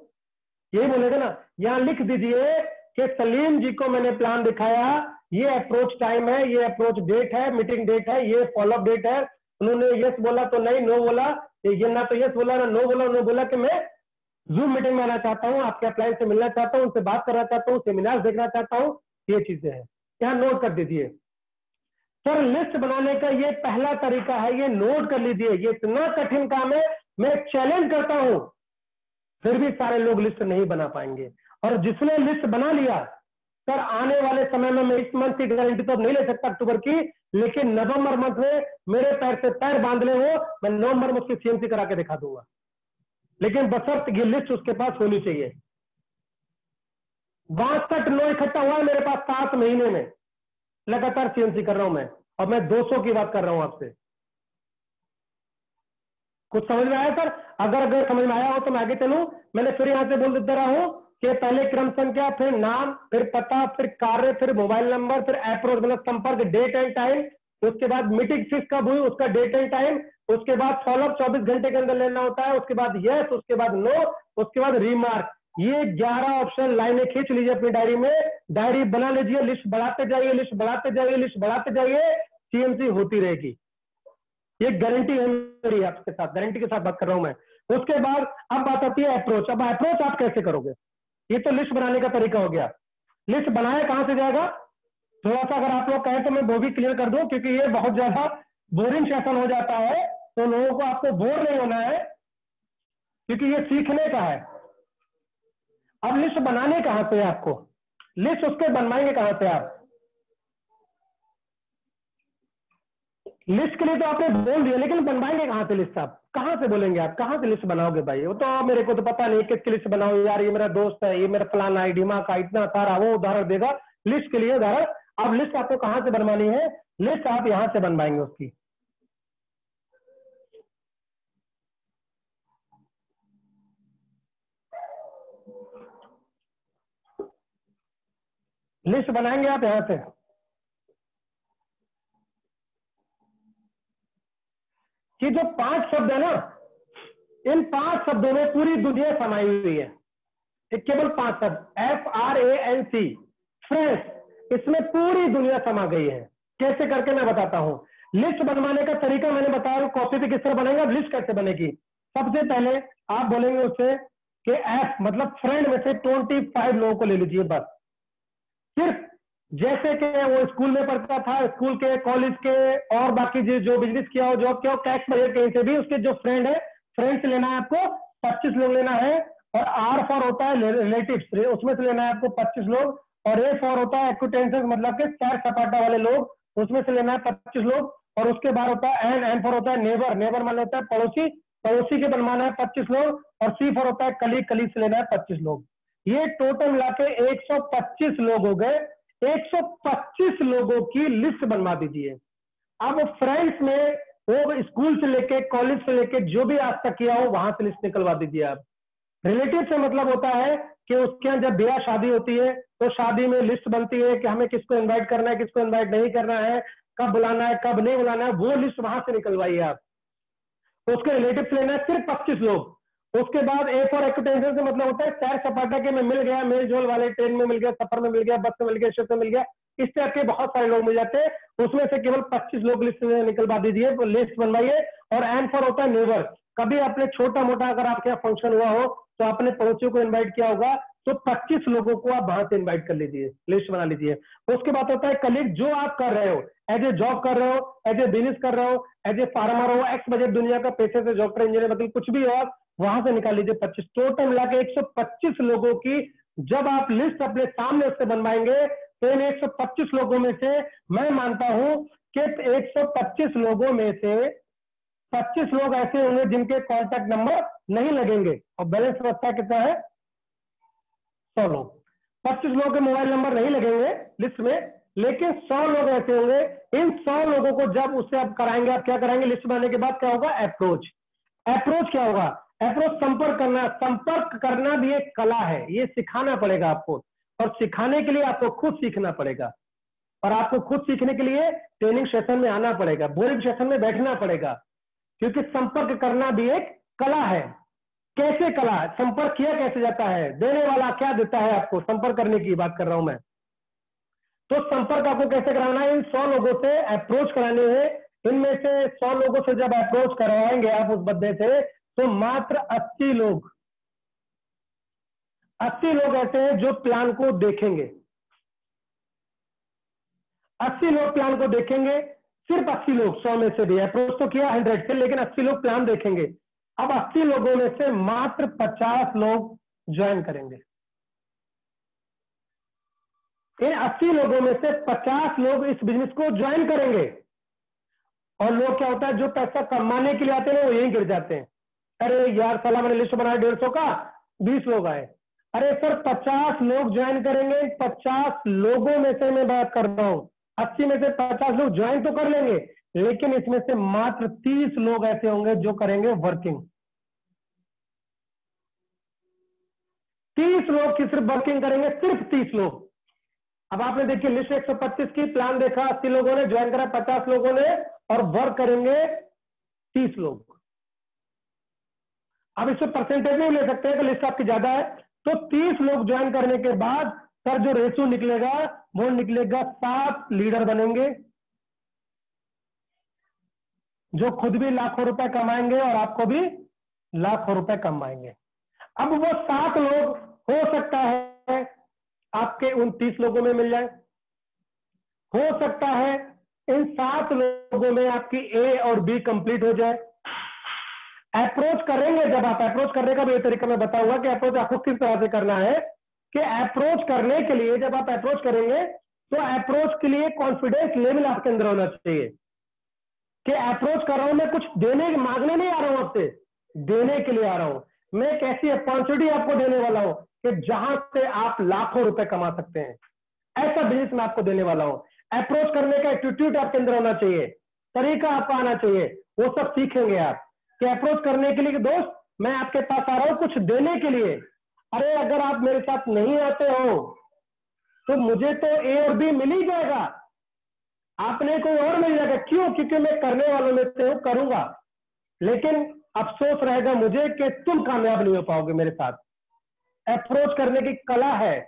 यही बोलेगा ना। यहां लिख दीजिए कि सलीम जी को मैंने प्लान दिखाया, ये अप्रोच टाइम है, ये अप्रोच डेट है, मीटिंग डेट है, ये फॉलोअप डेट है। उन्होंने यस बोला तो नहीं, नो बोला, ये ना तो यस बोला ना नो बोला, उन्होंने बोला कि मैं जूम मीटिंग में आना चाहता हूँ, आपके क्लाइंट से मिलना चाहता हूँ, उनसे बात करना चाहता हूँ, सेमिनार देखना चाहता हूँ, ये चीजें हैं। यहाँ नोट कर दीजिए। सर लिस्ट बनाने का ये पहला तरीका है, ये नोट कर लीजिए। ये इतना कठिन काम है, मैं चैलेंज करता हूं फिर भी सारे लोग लिस्ट नहीं बना पाएंगे। और जिसने लिस्ट बना लिया, सर आने वाले समय में मैं इस मंथ की गारंटी तो नहीं ले सकता अक्टूबर की, लेकिन नवंबर मंथ में मेरे पैर से पैर बांधने हो, मैं नवंबर में उसकी सीएमसी करा के दिखा दूंगा। लेकिन बशर्ते ये लिस्ट उसके पास होनी चाहिए। 62 नो इकट्ठा हुआ है मेरे पास 7 महीने में, लगातार सीएमसी कर रहा हूं मैं, और मैं 200 की बात कर रहा हूं आपसे। कुछ समझ में आया सर? अगर समझ में आया हो तो मैं आगे चलूं। मैंने फिर यहां से बोल देता रहा हूं कि पहले क्रम संख्या, फिर नाम, फिर पता, फिर कार्य, फिर मोबाइल नंबर, फिर अप्रोच मतलब संपर्क, डेट एंड टाइम, उसके बाद मीटिंग फिक्स कब हुई उसका डेट एंड टाइम, उसके बाद फॉलोअप 24 घंटे के अंदर लेना होता है, उसके बाद यस, उसके बाद नो, उसके बाद रिमार्क। ये 11 ऑप्शन लाइनें खींच लीजिए अपनी डायरी में, डायरी बना लीजिए, लिस्ट बढ़ाते जाइए, लिस्ट बढ़ाते जाइए, लिस्ट बढ़ाते जाइए, सीएमसी होती रहेगी। ये गारंटी है मेरी आपके साथ, गारंटी के साथ बात कर रहा हूं मैं। उसके बाद अब बात आती है अप्रोच। अब अप्रोच आप कैसे करोगे? ये तो लिस्ट बनाने का तरीका हो गया। लिस्ट बनाया कहां से जाएगा? थोड़ा सा अगर आप लोग कहें तो मैं वो भी क्लियर कर दूं, क्योंकि ये बहुत ज्यादा बोरिंग सेशन हो जाता है, तो लोगों को आपको बोर नहीं होना है, क्योंकि ये सीखने का है। अब लिस्ट बनाने कहां से आपको? लिस्ट उसके बनवाएंगे कहां से आप? लिस्ट के लिए तो आपने बोल दिया, लेकिन बनवाएंगे कहां से लिस्ट? आप कहां से बोलेंगे? आप कहां से लिस्ट बनाओगे भाई? वो तो मेरे को तो पता नहीं किसकी लिस्ट बनाओ यार, ये मेरा दोस्त है, ये मेरा फलाना है, डिमा का इतना सारा, वो उदाहरण देगा लिस्ट के लिए उदाहरण। अब लिस्ट आपको कहां से बनवानी है? लिस्ट आप यहां से बनवाएंगे उसकी। लिस्ट बनाएंगे आप यहां से। कि जो 5 शब्द है ना, इन 5 शब्दों में पूरी दुनिया समाई हुई है। केवल 5 शब्द, FRANC, फ्रेंड्स, इसमें पूरी दुनिया समा गई है। कैसे करके मैं बताता हूं। लिस्ट बनवाने का तरीका मैंने बताया, कॉपी पे किस तरह बनेगा, लिस्ट कैसे बनेगी। सबसे पहले आप बोलेंगे उससे कि एफ मतलब फ्रेंड में से 25 लोगों को ले लीजिए बस। सिर्फ जैसे कि वो स्कूल में पढ़ता था, स्कूल के, कॉलेज के, और बाकी जो बिजनेस किया हो, जॉब किया हो, कैश बजट कहीं से भी, उसके जो फ्रेंड है, फ्रेंड से लेना है आपको 25 लोग लेना है। और आर फॉर होता है रिलेटिव्स, उसमें से लेना है आपको 25 लोग। और ए फॉर होता है एक्विटेंसेस, मतलब कि सैर सपाटा वाले लोग, उसमें से लेना है 25 लोग। और उसके बाद होता है एन फॉर होता है नेबर, नेबर मान होता है पड़ोसी, पड़ोसी के बनवाना है 25 लोग। और सी फॉर होता है कलीग, कलीग से लेना है 25 लोग। ये टोटल मिला के 125 लोग हो गए। 125 लोगों की लिस्ट बनवा दीजिए। अब फ्रेंड्स में वो स्कूल से लेके, कॉलेज से लेके, जो भी आज तक किया हो वहां से लिस्ट निकलवा दीजिए आप। रिलेटिव से मतलब होता है कि उसके यहाँ जब ब्याह शादी होती है तो शादी में लिस्ट बनती है कि हमें किसको इनवाइट करना है, किसको इनवाइट नहीं करना है, कब बुलाना है, कब नहीं बुलाना है, वो लिस्ट वहां से निकलवाइए आप। उसके रिलेटिव लेना है सिर्फ 25 लोग। उसके बाद ए फॉर एक्विटेंशन से मतलब होता है सैर सपाटा के में मिल गया, मेल जोल वाले, ट्रेन में मिल गया, सफर में मिल गया, बस में मिल गया, शिप में मिल गया, इस तरह के बहुत सारे लोग मिल जाते हैं। उसमें से केवल 25 लोग लिस्ट निकलवा दीजिए, लिस्ट बनवाइए। और एन फॉर होता है नेबर। कभी आपने छोटा मोटा अगर आपके यहाँ फंक्शन हुआ हो तो आपने पड़ोसियों को इन्वाइट किया होगा, तो 25 लोगों को आप वहां से इन्वाइट कर लीजिए, लिस्ट बना लीजिए। उसके बाद होता है कलीग, जो आप कर रहे हो, एज ए जॉब कर रहे हो, एज ए बिजनेस कर रहे हो, एज ए फार्मर हो, एक्स बजट दुनिया का, पैसे से डॉक्टर, इंजीनियर, मतलब कुछ भी हो, आप वहां से निकाल लीजिए 25। टोटल मिला के 125 लोगों की जब आप लिस्ट अपने सामने से बनवाएंगे, तो इन 125 लोगों में से मैं मानता हूं कि 125 लोगों में से 25 लोग ऐसे होंगे जिनके कॉन्टैक्ट नंबर नहीं लगेंगे। और बैलेंस व्यवस्था कितना है? 100 लोग। 25 लोगों के मोबाइल नंबर नहीं लगेंगे लिस्ट में, लेकिन 100 लोग ऐसे होंगे। इन 100 लोगों को जब उससे आप कराएंगे, आप क्या कराएंगे लिस्ट बनाने के बाद? क्या होगा? अप्रोच। अप्रोच क्या होगा? अप्रोच संपर्क करना। संपर्क करना भी एक कला है, ये सिखाना पड़ेगा आपको, और सिखाने के लिए आपको खुद सीखना पड़ेगा। और आपको खुद सीखने के लिए ट्रेनिंग सेशन में आना पड़ेगा, बोरिंग सेशन में बैठना पड़ेगा, क्योंकि संपर्क करना भी एक कला है। कैसे कला? संपर्क किया कैसे जाता है? देने वाला क्या देता है आपको? संपर्क करने की बात कर रहा हूं मैं। तो संपर्क आपको कैसे कराना है? इन 100 लोगों से अप्रोच कराने हैं। इनमें से 100 लोगों से जब अप्रोच करवाएंगे आप उस बंदे से, तो मात्र 80 लोग ऐसे हैं जो प्लान को देखेंगे। 80 लोग प्लान को देखेंगे, सिर्फ 80 लोग, 100 में से भी। अप्रोच तो किया 100 से, लेकिन 80 लोग प्लान देखेंगे। अब 80 लोगों में से मात्र 50 लोग ज्वाइन करेंगे। इन 80 लोगों में से 50 लोग इस बिजनेस को ज्वाइन करेंगे। और लोग क्या होता है, जो पैसा कमाने के लिए आते हैं वो यहीं गिर जाते हैं। अरे यार साला मैंने लिस्ट बनाया 150 का, 20 लोग आए। अरे सर 50 लोग ज्वाइन करेंगे। 50 लोगों में से मैं बात कर रहा हूं, 80 में से 50 लोग ज्वाइन तो कर लेंगे, लेकिन इसमें से मात्र 30 लोग ऐसे होंगे जो करेंगे वर्किंग। 30 लोग की सिर्फ वर्किंग करेंगे, सिर्फ 30 लोग। अब आपने देखिए लिस्ट 125 की, प्लान देखा 80 लोगों ने, ज्वाइन करा 50 लोगों ने, और वर्क करेंगे 30 लोग। अब इससे परसेंटेज नहीं ले सकते कि लिस्ट आपकी ज्यादा है। तो 30 लोग ज्वाइन करने के बाद सर जो रेशियो निकलेगा वो निकलेगा 7 लीडर बनेंगे, जो खुद भी लाखों रुपए कमाएंगे और आपको भी लाखों रुपए कमाएंगे। अब वो 7 लोग हो सकता है आपके उन 30 लोगों में मिल जाए, हो सकता है इन 7 लोगों में आपकी ए और बी कंप्लीट हो जाए। अप्रोच करेंगे, जब आप अप्रोच करने का भी ये तरीका मैं बताऊंगा कि अप्रोच आपको किस तरह से करना है। कि अप्रोच करने के लिए जब आप अप्रोच करेंगे तो अप्रोच के लिए कॉन्फिडेंस लेवल आपके अंदर होना चाहिए कि अप्रोच कर रहा हूं मैं, कुछ देने मांगने नहीं आ रहा हूं आपसे, देने के लिए आ रहा हूं। मैं एक ऐसी अपॉर्चुनिटी आपको देने वाला हूं कि जहां से आप लाखों रुपए कमा सकते हैं, ऐसा बिजनेस मैं आपको देने वाला हूं। अप्रोच करने का एटीट्यूड आपके अंदर होना चाहिए, तरीका आपको आना चाहिए, वो सब सीखेंगे आप कि अप्रोच करने के लिए कि दोस्त मैं आपके पास आ रहा हूं कुछ देने के लिए। अरे अगर आप मेरे साथ नहीं आते हो तो मुझे तो ए और बी मिल ही जाएगा, आपने कोई और मिल जाएगा। क्यों? क्योंकि मैं करने वालों में से हूं, करूंगा, लेकिन अफसोस रहेगा मुझे कि तुम कामयाब नहीं हो पाओगे मेरे साथ। अप्रोच करने की कला है,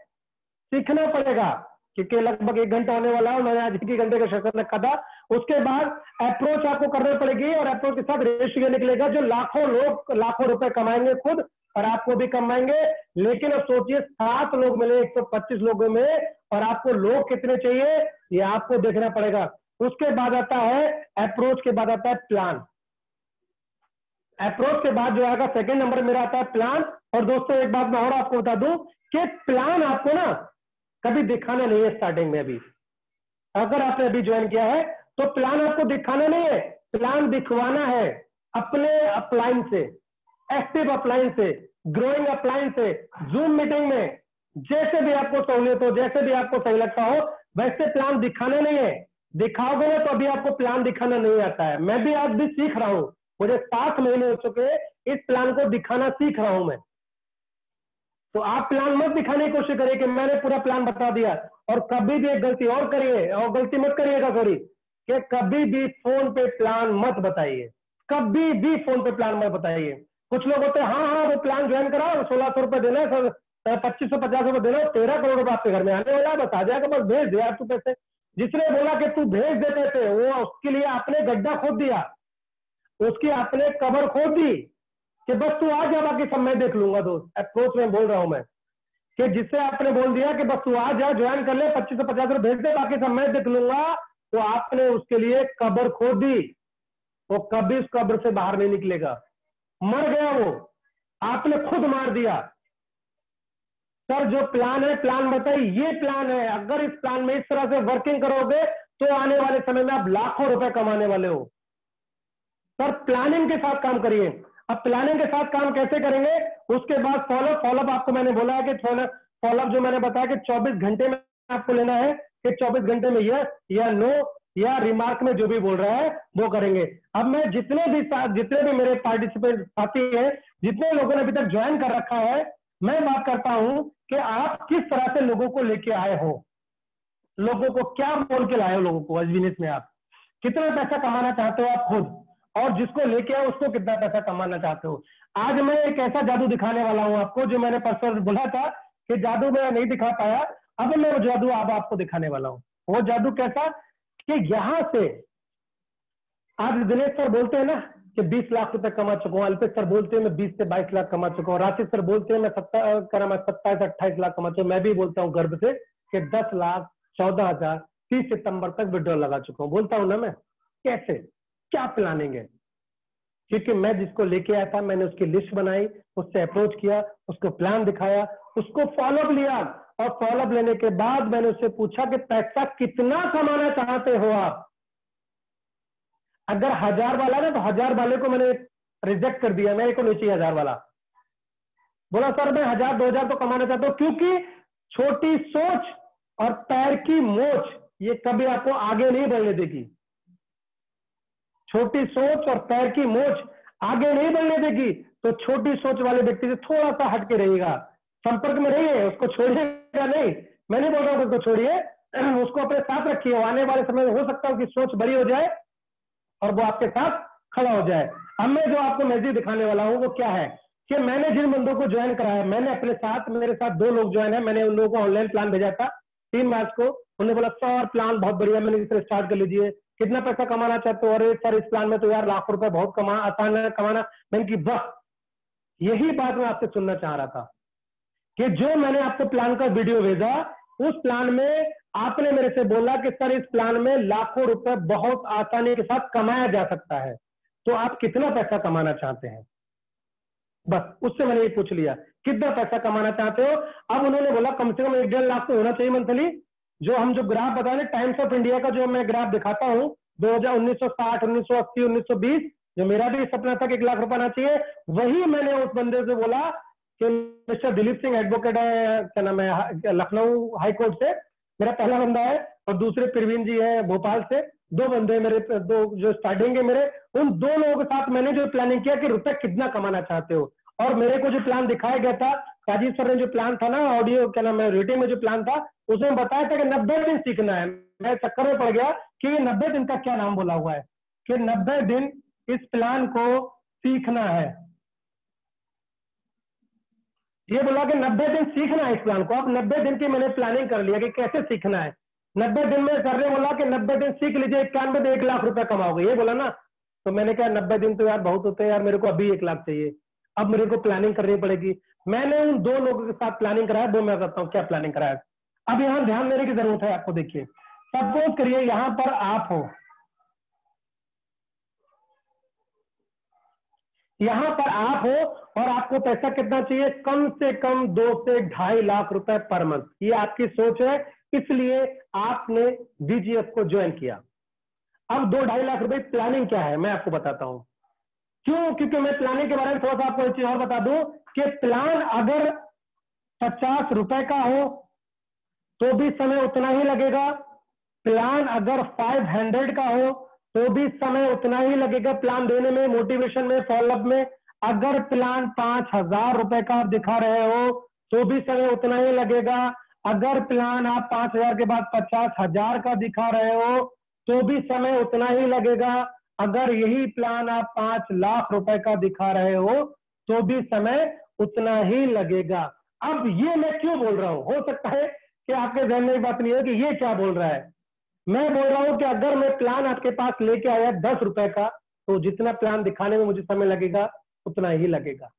सीखना पड़ेगा, क्योंकि लगभग 1 घंटा होने वाला है, मैंने आज 1 घंटे का सेशन रखा था। उसके बाद अप्रोच आपको करनी पड़ेगी और अप्रोच के साथ रेशियो निकलेगा जो लाखों लोग लाखों रुपए कमाएंगे खुद और आपको भी कमाएंगे। लेकिन अब सोचिए 7 लोग मिले 125 लोगों में, और आपको लोग कितने चाहिए ये आपको देखना पड़ेगा। उसके बाद आता है अप्रोच के बाद आता है प्लान। अप्रोच के बाद जो आएगा सेकंड नंबर मेरा आता है प्लान। और दोस्तों एक बात मैं और आपको बता दूं कि प्लान आपको ना कभी दिखाना नहीं है स्टार्टिंग में। अभी अगर आपने अभी ज्वाइन किया है तो प्लान आपको दिखाना नहीं है, प्लान दिखवाना है अपने अपलाइन से, एक्टिव अपलाइन से, ग्रोइंग अपलाइन से, जूम मीटिंग में, जैसे भी आपको सहूलियत हो, जैसे भी आपको सही लगता हो वैसे प्लान दिखाना नहीं है। दिखाओगे ना तो अभी आपको प्लान दिखाना नहीं आता है। मैं भी आज भी सीख रहा हूं, मुझे 7 महीने हो चुके, इस प्लान को दिखाना सीख रहा हूं मैं। तो आप प्लान मत दिखाने की कोशिश करिए कि मैंने पूरा प्लान बता दिया। और कभी भी एक गलती और करिए, और गलती मत करिएगा सॉरी, कि कभी भी फोन पे प्लान मत बताइए, कभी भी फोन पे प्लान मत बताइए। कुछ लोग होते हैं हाँ वो प्लान ज्वाइन करा, 1600 रुपए देना है, 2550 रुपए देना, 13 करोड़ रुपए आपके घर में आने वाला है, बता जाएगा, बस भेज दे यार तू पैसे। जिसने बोला कि तू भेज दे पैसे, वो उसके लिए आपने गड्ढा खोद दिया, उसकी आपने कबर खोद दी कि बस तू आ जा बाकी सब मैं देख लूंगा। दोस्त अप्रोच में बोल रहा हूं मैं कि जिससे आपने बोल दिया कि बस तू आ जा, ज्वाइन कर ले, 2550 रुपए भेज दे, बाकी सब मैं देख लूंगा, तो आपने उसके लिए कब्र खोद दी। वो कभी उस कब्र से बाहर नहीं निकलेगा, मर गया वो, आपने खुद मार दिया। सर जो प्लान है, प्लान बताइए, ये प्लान है, अगर इस प्लान में इस तरह से वर्किंग करोगे तो आने वाले समय में आप लाखों रुपए कमाने वाले हो। सर प्लानिंग के साथ काम करिए। अब प्लानिंग के साथ काम कैसे करेंगे, उसके बाद फॉलोअप आपको मैंने बोला है कि फॉलोअप जो मैंने बताया कि 24 घंटे में आपको लेना है कि 24 घंटे में यस या नो या रिमार्क में जो भी बोल रहा है वो करेंगे। अब मैं जितने भी मेरे पार्टिसिपेंट साथी हैं, जितने लोगों ने अभी तक ज्वाइन कर रखा है, मैं बात करता हूं कि आप किस तरह से लोगों को लेके आए हो, लोगों को क्या बोल के लाए हो, लोगों को बिजनेस में आप कितना पैसा कमाना चाहते हो आप खुद, और जिसको लेके आओ उसको कितना पैसा कमाना चाहते हो। आज मैं एक ऐसा जादू दिखाने वाला हूं आपको, जो मैंने परसों बोला था कि जादू मैं नहीं दिखा पाया, अब मैं वो जादू अब आपको दिखाने वाला हूं। वो जादू कैसा कि यहां से आज दिनेश सर बोलते हैं ना कि 20 लाख रुपए कमा चुका हूं, अल्पेश सर बोलते हैं मैं 20 से 22 लाख कमा चुका हूं, राशिद सर बोलते हैं मैं 27 28 लाख कमा चुका हूं, मैं भी बोलता हूं गर्व से कि 10 लाख 14,000 30 सितंबर तक विड्रॉल लगा चुका हूं। बोलता हूं ना मैं कैसे, क्या प्लानिंग है, क्योंकि मैं जिसको लेके आया था मैंने उसकी लिस्ट बनाई, उससे अप्रोच किया, उसको प्लान दिखाया, उसको फॉलोअप लिया, और फॉलोअप लेने के बाद मैंने उससे पूछा कि पैसा कितना कमाना चाहते हो आप। अगर 1000 वाला ना तो 1000 वाले को मैंने रिजेक्ट कर दिया, मेरे को नहीं चाहिए 1000 वाला। बोला सर मैं 1000 2000 तो कमाना चाहता हूं, क्योंकि छोटी सोच और पैर की मोच ये कभी आपको आगे नहीं बढ़ने देगी। छोटी सोच और पैर की मोच आगे नहीं बढ़ने देगी। तो छोटी सोच वाले व्यक्ति से थोड़ा सा हटके रहिएगा, संपर्क में रहिए, उसको छोड़िएगा नहीं। मैं नहीं बोल रहा हूं उसको छोड़िए, उसको अपने साथ रखिए। आने वाले समय में हो सकता है कि सोच बड़ी हो जाए और वो आपके साथ खड़ा हो जाए। अब मैं जो आपको मैजिक दिखाने वाला हूं वो क्या है कि मैंने जिन बंदों को ज्वाइन कराया, मैंने अपने साथ, मेरे साथ 2 लोग ज्वाइन है, मैंने उन लोगों को ऑनलाइन प्लान भेजा था 3 मार्च को। उन्होंने बोला सर प्लान बहुत बढ़िया, मैंने इस तरह स्टार्ट कर लीजिए, कितना पैसा कमाना चाहते हो? अरे सर इस प्लान में तो यार लाखों रुपए बहुत आसान है कमाना। मैंने की बस यही बात मैं आपसे सुनना चाह रहा था कि जो मैंने आपको प्लान का वीडियो भेजा, उस प्लान में आपने मेरे से बोला कि सर इस प्लान में लाखों रुपए बहुत आसानी के साथ कमाया जा सकता है, तो आप कितना पैसा कमाना चाहते हैं? बस उससे मैंने ये पूछ लिया कितना पैसा कमाना चाहते हो। अब उन्होंने बोला कम से कम 1-1.5 लाख तो होना चाहिए मंथली। जो हम जो ग्राफ बता रहे टाइम्स ऑफ इंडिया का जो मैं ग्राफ दिखाता हूं 1960, 1980, 1920, जो मेरा भी सपना था कि 1 लाख रुपए आना चाहिए, वही मैंने उस बंदे से बोला कि मिस्टर दिलीप सिंह एडवोकेट है, क्या नाम है, लखनऊ हाई कोर्ट से मेरा पहला बंदा है, और दूसरे प्रवीण जी है भोपाल से। 2 बंदे मेरे, 2 जो स्टार्टिंग है मेरे, उन 2 लोगों के साथ मैंने जो प्लानिंग किया कि रुपए कितना कमाना चाहते हो। और मेरे को जो प्लान दिखाया गया था, राजीव सर ने जो प्लान था ना ऑडियो, क्या नाम है, रेटिंग में जो प्लान था, उसमें बताया था कि 90 दिन सीखना है। मैं चक्कर में पड़ गया कि ये 90 दिन का क्या नाम बोला हुआ है, कि 90 दिन इस प्लान को सीखना है। ये बोला कि 90 दिन सीखना है इस प्लान को। अब 90 दिन की मैंने प्लानिंग कर लिया कि कैसे सीखना है। 90 दिन में सर ने बोला कि 90 दिन सीख लीजिए, 91 में 1 लाख रुपए कमाओगे, ये बोला ना। तो मैंने कहा 90 दिन तो यार बहुत होते हैं यार, मेरे को अभी 1 लाख चाहिए, अब मेरे को प्लानिंग करनी पड़ेगी। मैंने उन 2 लोगों के साथ प्लानिंग कराया, वो मैं बताता हूँ क्या प्लानिंग कराया। अब यहाँ ध्यान देने की जरूरत है आपको। देखिए सपोज करिए यहाँ पर आप हो, यहाँ पर आप हो और आपको पैसा कितना चाहिए? कम से कम 2 से 2.5 लाख रुपए पर मंथ। ये आपकी सोच है, इसलिए आपने बीजीएफ को ज्वाइन किया। अब 2-2.5 लाख रुपए प्लानिंग क्या है मैं आपको बताता हूं। क्यों? क्योंकि मैं प्लानिंग के बारे में थोड़ा सा आपको एक चीज और बता दूं कि प्लान अगर 50 रुपए का हो तो भी समय उतना ही लगेगा। प्लान अगर 500 का हो तो भी समय उतना ही लगेगा प्लान देने में, मोटिवेशन में, फॉलोअप में। अगर प्लान 5000 रुपए का आप दिखा रहे हो तो भी समय उतना ही लगेगा। अगर प्लान आप 5000 के बाद 50,000 का दिखा रहे हो तो भी समय उतना ही लगेगा। अगर यही प्लान आप 5 लाख रुपए का दिखा रहे हो तो भी समय उतना ही लगेगा। अब ये मैं क्यों बोल रहा हूं? हो सकता है कि आपके ध्यान में बात नहीं है कि ये क्या बोल रहा है। मैं बोल रहा हूं कि अगर मैं प्लान आपके पास लेके आया 10 रुपए का, तो जितना प्लान दिखाने में मुझे समय लगेगा उतना ही लगेगा।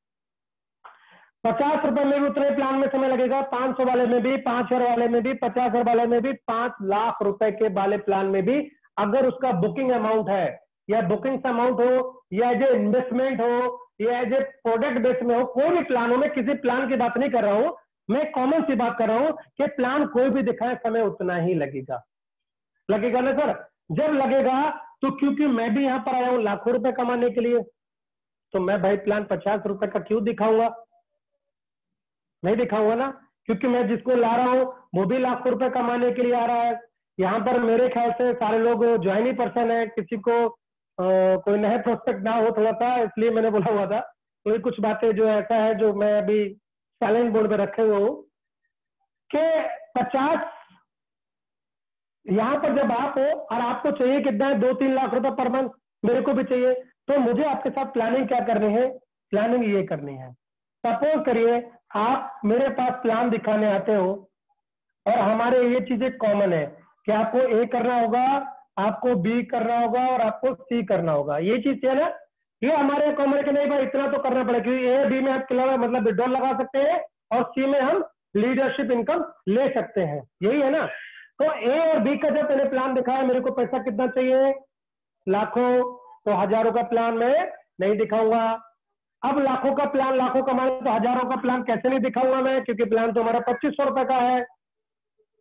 50 रुपए में भी उतने प्लान में समय लगेगा, 500 वाले में भी, 5000 वाले में भी, 50,000 वाले में भी, 5 लाख रुपए के वाले प्लान में भी। अगर उसका बुकिंग अमाउंट है या बुकिंग अमाउंट हो या एज ए इन्वेस्टमेंट हो या एज ए प्रोडक्ट बेस में हो, कोई भी प्लान हो, मैं किसी प्लान की बात नहीं कर रहा हूं, मैं कॉमन सी बात कर रहा हूं कि प्लान कोई भी दिखाए समय उतना ही लगेगा। लगेगा ना सर? जब लगेगा तो क्योंकि मैं भी यहां पर आया हूं लाखों रुपए कमाने के लिए, तो मैं भाई प्लान 50 रुपए का क्यों दिखाऊंगा? नहीं दिखाऊंगा ना, क्योंकि मैं जिसको ला रहा हूं वो भी लाखों रुपए कमाने के लिए आ रहा है। यहाँ पर मेरे ख्याल से सारे लोग ज्वाइनिंग पर्सन है, किसी को कोई नया प्रोस्पेक्ट ना हो थोड़ा सा, इसलिए मैंने बोला हुआ था। तो कुछ बातें जो ऐसा है जो मैं अभी साइलेंट बोर्ड पे रखे हुए हूँ कि 50 यहाँ पर जब आप हो और आपको चाहिए कितना है 2-3 लाख रुपए पर मंथ, मेरे को भी चाहिए, तो मुझे आपके साथ प्लानिंग क्या करनी है? प्लानिंग ये करनी है। सपोज करिए आप मेरे पास प्लान दिखाने आते हो और हमारे ये चीजें कॉमन है कि आपको ए करना होगा, आपको बी करना होगा और आपको सी करना होगा। ये चीज है ना, ये हमारे कॉमन है कि नहीं भाई इतना तो करना पड़ेगा, क्योंकि ए बी में आप मतलब विड्रॉल लगा सकते हैं और सी में हम लीडरशिप इनकम ले सकते हैं, यही है ना। तो ए और बी का जब मैंने प्लान दिखाया, मेरे को पैसा कितना चाहिए, लाखों, तो हजारों का प्लान मैं नहीं दिखाऊंगा। अब लाखों का प्लान, लाखों कमाए तो हजारों का प्लान कैसे नहीं दिखाऊंगा मैं, क्योंकि प्लान तो हमारा 2500 रुपए का है,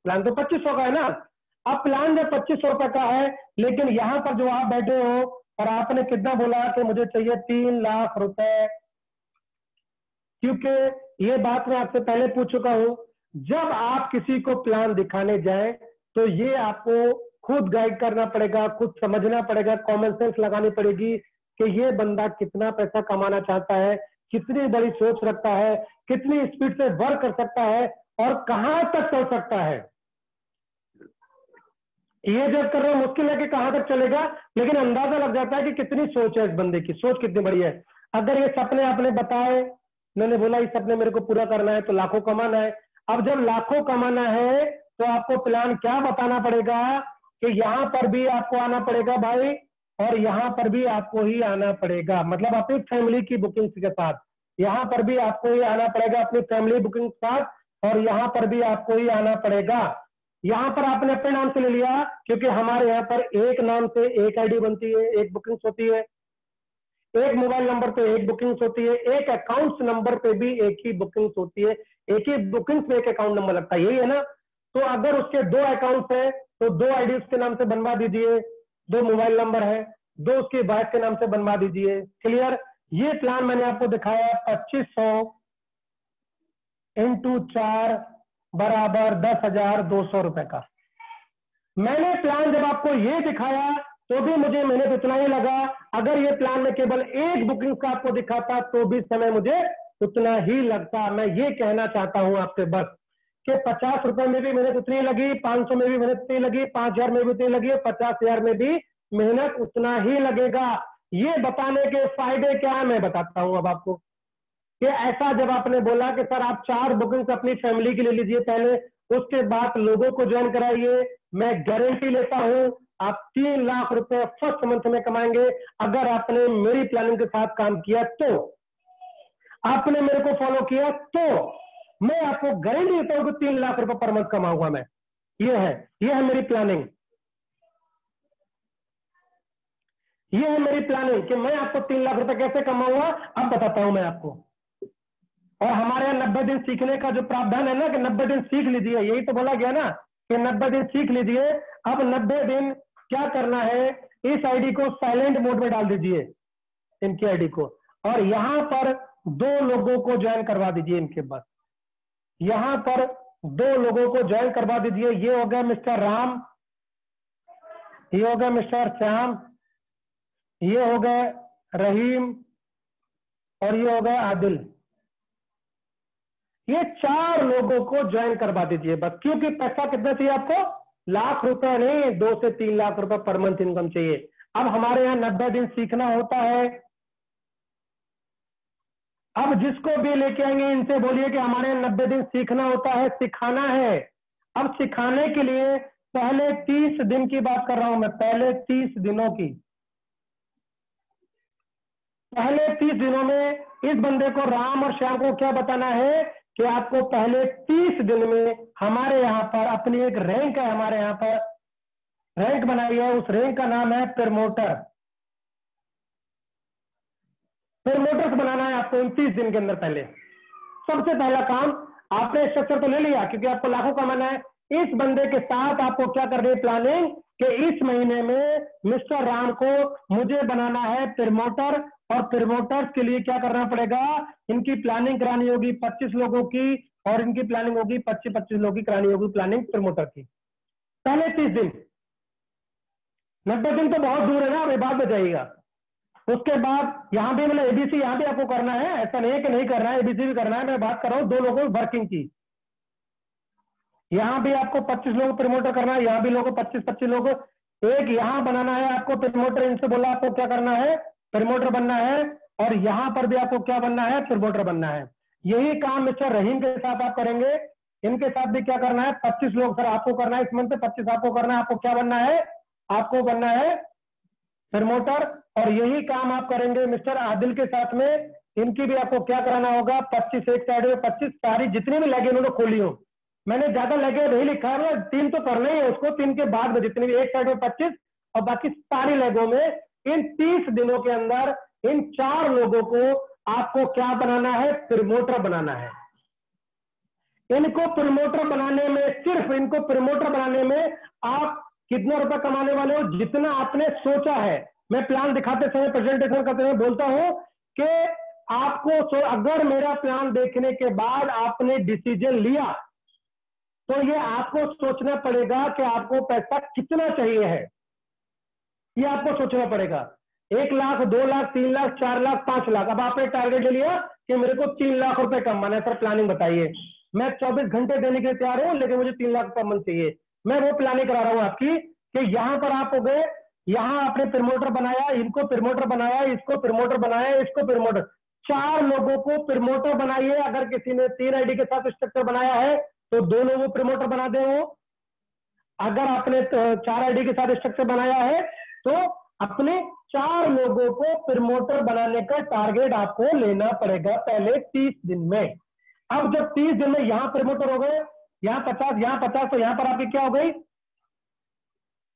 प्लान तो 2500 का है ना। अब प्लान जब 2500 रुपए का है, लेकिन यहां पर जो आप बैठे हो और आपने कितना बोला कि मुझे चाहिए 3 लाख रुपए, क्योंकि ये बात मैं आपसे पहले पूछ चुका हूं, जब आप किसी को प्लान दिखाने जाएं तो ये आपको खुद गाइड करना पड़ेगा, खुद समझना पड़ेगा, कॉमन सेंस लगानी पड़ेगी कि ये बंदा कितना पैसा कमाना चाहता है, कितनी बड़ी सोच रखता है, कितनी स्पीड से वर्क कर सकता है और कहां तक चल सकता है। ये जब कर रहे हो मुश्किल है कि कहां तक चलेगा, लेकिन अंदाजा लग जाता है कि कितनी सोच है इस बंदे की, सोच कितनी बड़ी है। अगर ये सपने आपने बताए, मैंने बोला इस सपने मेरे को पूरा करना है तो लाखों कमाना है। अब जब लाखों कमाना है तो आपको प्लान क्या बताना पड़ेगा कि यहां पर भी आपको आना पड़ेगा भाई, और यहां पर भी आपको ही आना पड़ेगा, मतलब अपनी फैमिली की बुकिंग के साथ। यहां पर भी आपको ही आना पड़ेगा अपनी फैमिली बुकिंग के साथ, और यहां पर भी आपको ही आना पड़ेगा। यहां पर आपने अपने नाम से ले लिया, क्योंकि हमारे यहाँ पर एक नाम से एक आईडी बनती है, एक बुकिंग्स होती है, एक मोबाइल नंबर पे एक बुकिंग्स होती है, एक अकाउंट नंबर पे भी एक ही बुकिंग्स होती है, एक ही बुकिंग्स में एक अकाउंट नंबर लगता है, यही है ना। तो अगर उसके 2 अकाउंट है तो 2 आईडी उसके नाम से बनवा दीजिए, 2 मोबाइल नंबर है, 2 उसकी वाइफ के नाम से बनवा दीजिए। क्लियर। ये प्लान मैंने आपको दिखाया 2500 × 4 बराबर 10,200 रुपए का। मैंने प्लान जब आपको ये दिखाया तो भी मुझे मेहनत उतना ही लगा। अगर ये प्लान में केवल एक बुकिंग का आपको दिखाता तो भी समय मुझे उतना ही लगता। मैं ये कहना चाहता हूं आपसे बस कि 50 रुपए में भी मेहनत उतनी लगी, 500 में भी मेहनत उतनी लगी, 5,000 में भी उतनी लगी, 50,000 में भी मेहनत उतना ही लगेगा। ये बताने के फायदे क्या है मैं बताता हूं अब आपको कि ऐसा जब आपने बोला कि सर आप 4 बुकिंग्स अपनी फैमिली के लिए लीजिए पहले, उसके बाद लोगों को ज्वाइन कराइए, मैं गारंटी लेता हूं आप 3 लाख रुपए फर्स्ट मंथ में कमाएंगे अगर आपने मेरी प्लानिंग के साथ काम किया तो, आपने मेरे को फॉलो किया तो मैं आपको गारंटी देता हूं कि 3 लाख रुपए पर मंथ कमाऊंगा मैं। ये है मेरी प्लानिंग, ये है मेरी प्लानिंग कि मैं आपको 3 लाख रुपए कैसे कमाऊंगा अब बताता हूं मैं आपको। और हमारे यहाँ 90 दिन सीखने का जो प्रावधान है ना कि 90 दिन सीख लीजिए, यही तो बोला गया ना कि 90 दिन सीख लीजिए। अब 90 दिन क्या करना है, इस आईडी को साइलेंट मोड में डाल दीजिए, इनकी आईडी को, और यहां पर 2 लोगों को ज्वाइन करवा दीजिए इनके पास। यहां पर 2 लोगों को ज्वाइन करवा दीजिए। ये हो गया मिस्टर राम, ये हो गया मिस्टर श्याम, ये हो गया रहीम, और ये हो गया आदिल। ये 4 लोगों को ज्वाइन करवा दीजिए बस, क्योंकि पैसा कितना चाहिए आपको, लाख रुपए नहीं, 2 से 3 लाख रुपए पर मंथ इनकम चाहिए। अब हमारे यहाँ 90 दिन सीखना होता है। अब जिसको भी लेके आएंगे इनसे बोलिए कि हमारे यहाँ 90 दिन सीखना होता है, सिखाना है। अब सिखाने के लिए पहले 30 दिन की बात कर रहा हूं मैं, पहले 30 दिनों की। पहले 30 दिनों में इस बंदे को, राम और श्याम को क्या बताना है कि आपको पहले 30 दिन में हमारे यहाँ पर अपनी एक रैंक है, हमारे यहाँ पर रैंक बनाई है, उस रैंक का नाम है प्रमोटर। प्रमोटर्स बनाना है आपको इन 30 दिन के अंदर। पहले सबसे पहला काम, आपने स्ट्रक्चर तो ले लिया क्योंकि आपको लाखों कमाना है। इस बंदे के साथ आपको क्या करनी है प्लानिंग कि इस महीने में मिस्टर राम को मुझे बनाना है प्रमोटर, और प्रमोटर्स के लिए क्या करना पड़ेगा, इनकी प्लानिंग करानी होगी 25 लोगों की, और इनकी प्लानिंग होगी 25-25 लोगों की करानी होगी प्लानिंग प्रमोटर की। पहले 30 दिन, 90 दिन तो बहुत दूर है ना, अभी बाद में जाइएगा। उसके बाद यहां भी मतलब एबीसी यहां भी आपको करना है, ऐसा नहीं है कि नहीं करना है, एबीसी भी करना है। मैं बात कर रहा हूं 2 लोगों वर्किंग की। यहां भी आपको 25 लोग प्रमोटर करना है, यहां भी लोगों 25-25 लोग। एक यहां बनाना है आपको प्रमोटर, इनसे बोला आपको क्या करना है, प्रमोटर बनना है, और यहां पर भी आपको क्या बनना है, प्रमोटर बनना है। यही काम मिस्टर रहीम के साथ आप करेंगे। इनके साथ भी क्या करना है, 25 लोग सर आपको करना है इस मंथ, 25 आपको करना है। आपको क्या बनना है, आपको बनना है प्रमोटर। और यही काम आप करेंगे मिस्टर आदिल के साथ में, इनकी भी आपको क्या कराना होगा, 25 एक साइड में, 25 सारी जितनी भी लगे उन्होंने खोली हो, मैंने ज्यादा लगे नहीं लिखा है, 3 तो करना ही है उसको, 3 के बाद में जितनी भी, एक साइड में 25 और बाकी सारी लेगों में इन 30 दिनों के अंदर इन 4 लोगों को आपको क्या बनाना है, प्रमोटर बनाना है। इनको प्रमोटर बनाने में, सिर्फ इनको प्रमोटर बनाने में आप कितना रुपए कमाने वाले हो, जितना आपने सोचा है। मैं प्लान दिखाते समय, प्रेजेंटेशन करते हुए बोलता हूं कि आपको अगर मेरा प्लान देखने के बाद आपने डिसीजन लिया तो ये आपको सोचना पड़ेगा कि आपको पैसा कितना चाहिए है, ये आपको सोचना पड़ेगा। 1 लाख, 2 लाख, 3 लाख, 4 लाख, 5 लाख। अब आपने टारगेट ले लिया कि मेरे को 3 लाख रुपए कमाना है, सर प्लानिंग बताइए। मैं 24 घंटे देने के लिए तैयार हूं, लेकिन मुझे 3 लाख पर मंथ चाहिए। मैं वो प्लानिंग करा रहा हूं आपकी कि यहां पर आप हो गए, यहां आपने प्रमोटर बनाया, इनको प्रमोटर बनाया, इसको प्रमोटर बनाया, इसको प्रमोटर, 4 लोगों को प्रमोटर बनाइए। अगर किसी ने 3 आईडी के साथ स्ट्रक्चर बनाया है तो 2 लोगों को प्रमोटर बना दे। अगर आपने 4 आईडी के साथ स्ट्रक्चर बनाया है तो अपने 4 लोगों को प्रमोटर बनाने का टारगेट आपको लेना पड़ेगा पहले 30 दिन में। अब जब 30 दिन में यहां प्रमोटर हो गए, यहां 50, यहां 50, तो यहां पर आपकी क्या हो गई,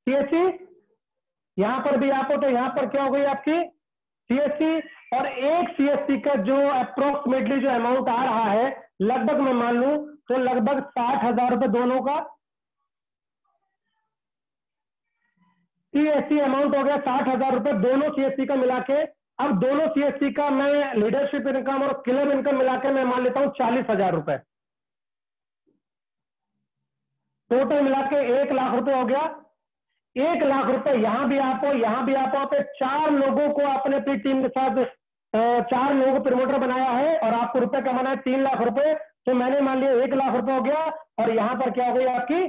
सीएससी। यहां पर भी आप हो तो यहां पर क्या हो गई आपकी सीएससी। और एक सीएससी का जो अप्रोक्सीमेटली जो अमाउंट आ रहा है, लगभग मैं मान लूं तो लगभग 60,000 रुपए दोनों का सीएससी अमाउंट हो गया, 60,000 रुपए दोनों सीएससी का मिला के। अब दोनों सीएससी का मैं लीडरशिप इनकम और क्लब इनकम मिला के मैं मान लेता हूं 40,000 रुपए, टोटल मिला के 1 लाख रुपए हो गया। 1 लाख रुपए यहां भी आप हो, यहां भी आप हो, पे 4 लोगों को आपने अपनी टीम के साथ 4 लोगों को प्रमोटर बनाया है और आपको रुपए कमाना है 3 लाख रुपए। तो मैंने मान लिया 1 लाख रुपए हो गया। और यहां पर क्या हो गई आपकी,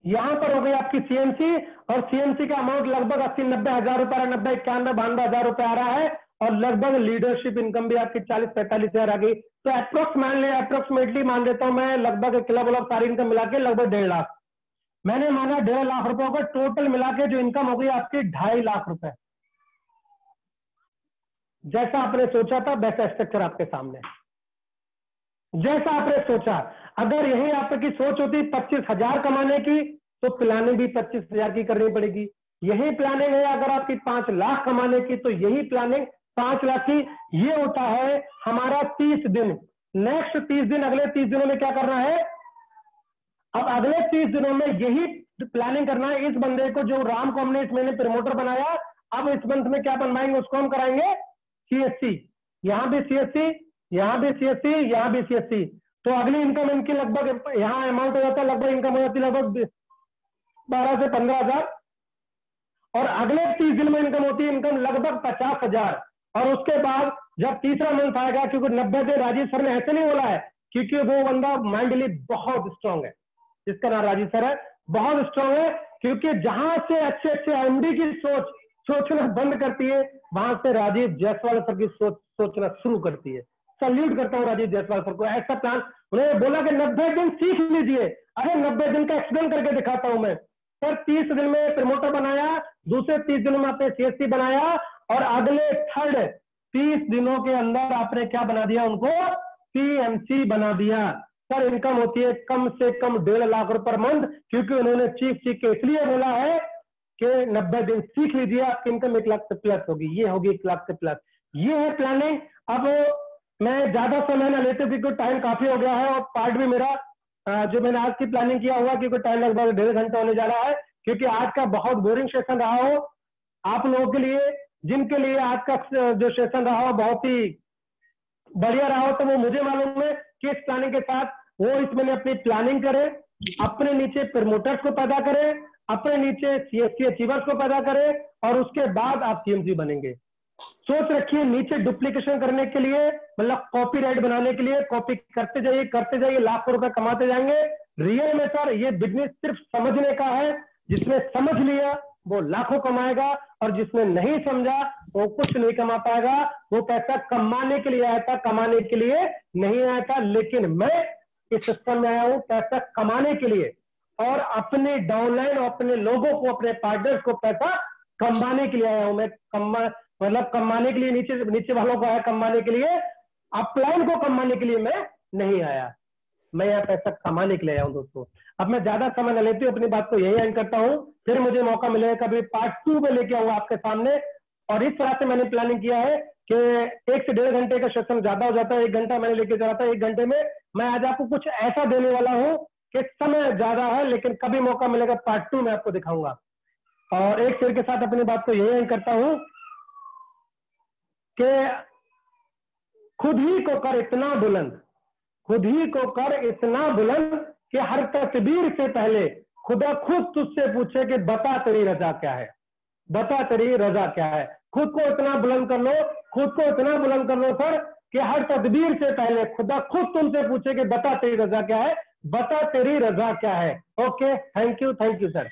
यहां पर हो गई आपकी सीएमसी। और सीएमसी का अमाउंट लगभग 80-90 हजार रुपए, 90, 91, 92 हजार रुपए आ रहा है। और लगभग लीडरशिप इनकम भी आपकी 40-45 हजार आ गई। तो अप्रोक्सीमेटली मान देता हूं मैं, लगभग क्लब वाला सारी इनकम मिला के लगभग 1.5 लाख मैंने माना, 1.5 लाख रुपए होगा टोटल मिला के। जो इनकम हो गई आपकी 2.5 लाख रुपए। जैसा आपने सोचा था वैसा स्ट्रक्चर आपके सामने, जैसा आपने सोचा। अगर यही आपकी सोच होती 25,000 कमाने की तो प्लानिंग भी 25,000 की करनी पड़ेगी। यही प्लानिंग है अगर आपकी 5 लाख कमाने की तो यही प्लानिंग 5 लाख की। ये होता है हमारा 30 दिन। नेक्स्ट 30 दिन, अगले 30 दिनों में क्या करना है, अब अगले 30 दिनों में यही प्लानिंग करना है। इस बंदे को, जो राम को हमने इस महीने प्रमोटर बनाया, अब इस मंथ में क्या बनवाएंगे, उसको हम कराएंगे सीएससी। यहां भी सीएससी, यहां भी सीएससी, यहां भी सीएससी। तो अगली इनकम इनकी लगभग, यहां अमाउंट हो जाता है लगभग, इनकम हो जाती है लगभग 12 से 15,000। और अगले 30 दिन में इनकम होती है, इनकम लगभग 50,000। और उसके बाद जब तीसरा मंथ आएगा, क्योंकि 90 दिन राजीव सर ने ऐसे नहीं बोला है, क्योंकि वो बंदा मेंटली बहुत स्ट्रांग है, जिसका नाम राजीव सर है, बहुत स्ट्रांग है। क्योंकि जहां से अच्छे अच्छे एमडी की सोचना बंद करती है, वहां से राजीव जायसवाल सर की सोचना शुरू करती है। सल्यूट करता हूं राजीव जायसवाल सर को। ऐसा प्लान उन्होंने बोला कि 90 दिन सीख लीजिए। अरे 90 दिन का एक्सप्लेन करके दिखाता हूं मैं। सर 30 दिन में प्रमोटर बनाया, दूसरे 30 दिनों में आपने सीएससी बनाया, और अगले थर्ड 30 दिनों के अंदर आपने क्या बना दिया, उनको पीएमसी बना दिया। सर इनकम होती है कम से कम 1.5 लाख रुपए पर मंथ, क्योंकि उन्होंने चीफ के इसलिए बोला है कि 90 दिन सीख लीजिए, आपकी इनकम 1 लाख से प्लस होगी। ये होगी 1 लाख से प्लस। ये है प्लानिंग। अब मैं ज्यादा समय ना लेते क्योंकि टाइम काफी हो गया है, और पार्ट भी मेरा जो मैंने आज की प्लानिंग किया हुआ, क्योंकि टाइम लगभग 1.5 घंटा होने जा रहा है, क्योंकि आज का बहुत बोरिंग सेशन रहा हो आप लोगों के लिए। जिनके लिए आज का जो सेशन रहा हो बहुत ही बढ़िया रहा हो, तो वो मुझे मालूम है कि इस प्लानिंग के साथ वो इसमें अपनी प्लानिंग करें, अपने नीचे प्रमोटर्स को पैदा करें, अपने नीचे सीएससी अचीवर्स को पैदा करें, और उसके बाद आप सीएमसी बनेंगे। सोच रखिए, नीचे डुप्लीकेशन करने के लिए, मतलब कॉपीराइट बनाने के लिए कॉपी करते जाइए, लाखों रुपए कमाते जाएंगे। रियल में सर ये बिजनेस सिर्फ समझने का है। जिसने समझ लिया वो लाखों कमाएगा, और जिसने नहीं समझा वो कुछ नहीं कमा पाएगा। वो पैसा कमाने के लिए आया था, कमाने के लिए नहीं आया था। लेकिन मैं इस सिस्टम में आया हूं पैसा कमाने के लिए, और अपने डाउनलाइन, अपने लोगों को, अपने पार्टनर्स को पैसा कमाने के लिए आया हूं। मैं कमाने के लिए नीचे वालों को है, कमाने के लिए अपलाइन को कमाने के लिए मैं नहीं आया। मैं यहाँ पैसा कमाने के लिए आया हूँ दोस्तों। अब मैं ज्यादा समय न लेती हूँ, अपनी बात को यही एंड करता हूँ। फिर मुझे मौका मिलेगा कभी पार्ट 2 में लेके आऊंगा आपके सामने। और इस तरह से मैंने प्लानिंग किया है कि 1 से 1.5 घंटे का सेशन ज्यादा हो जाता है, 1 घंटा मैंने लेके जा रहा था, 1 घंटे में मैं आज आपको कुछ ऐसा देने वाला हूँ कि समय ज्यादा है, लेकिन कभी मौका मिलेगा पार्ट 2 में आपको दिखाऊंगा। और एक शेर के साथ अपनी बात को यही एंड करता हूँ कि खुद ही को कर इतना बुलंद, खुद ही को कर इतना बुलंद कि हर तकबीर से पहले खुदा खुद तुझसे पूछे कि बता तेरी रजा क्या है, बता तेरी रजा क्या है। खुद को इतना बुलंद कर लो, खुद को इतना बुलंद कर लो सर कि हर तकबीर से पहले खुदा खुद तुमसे पूछे कि बता तेरी रजा क्या है, बता तेरी रजा क्या है। Okay, thank you sir.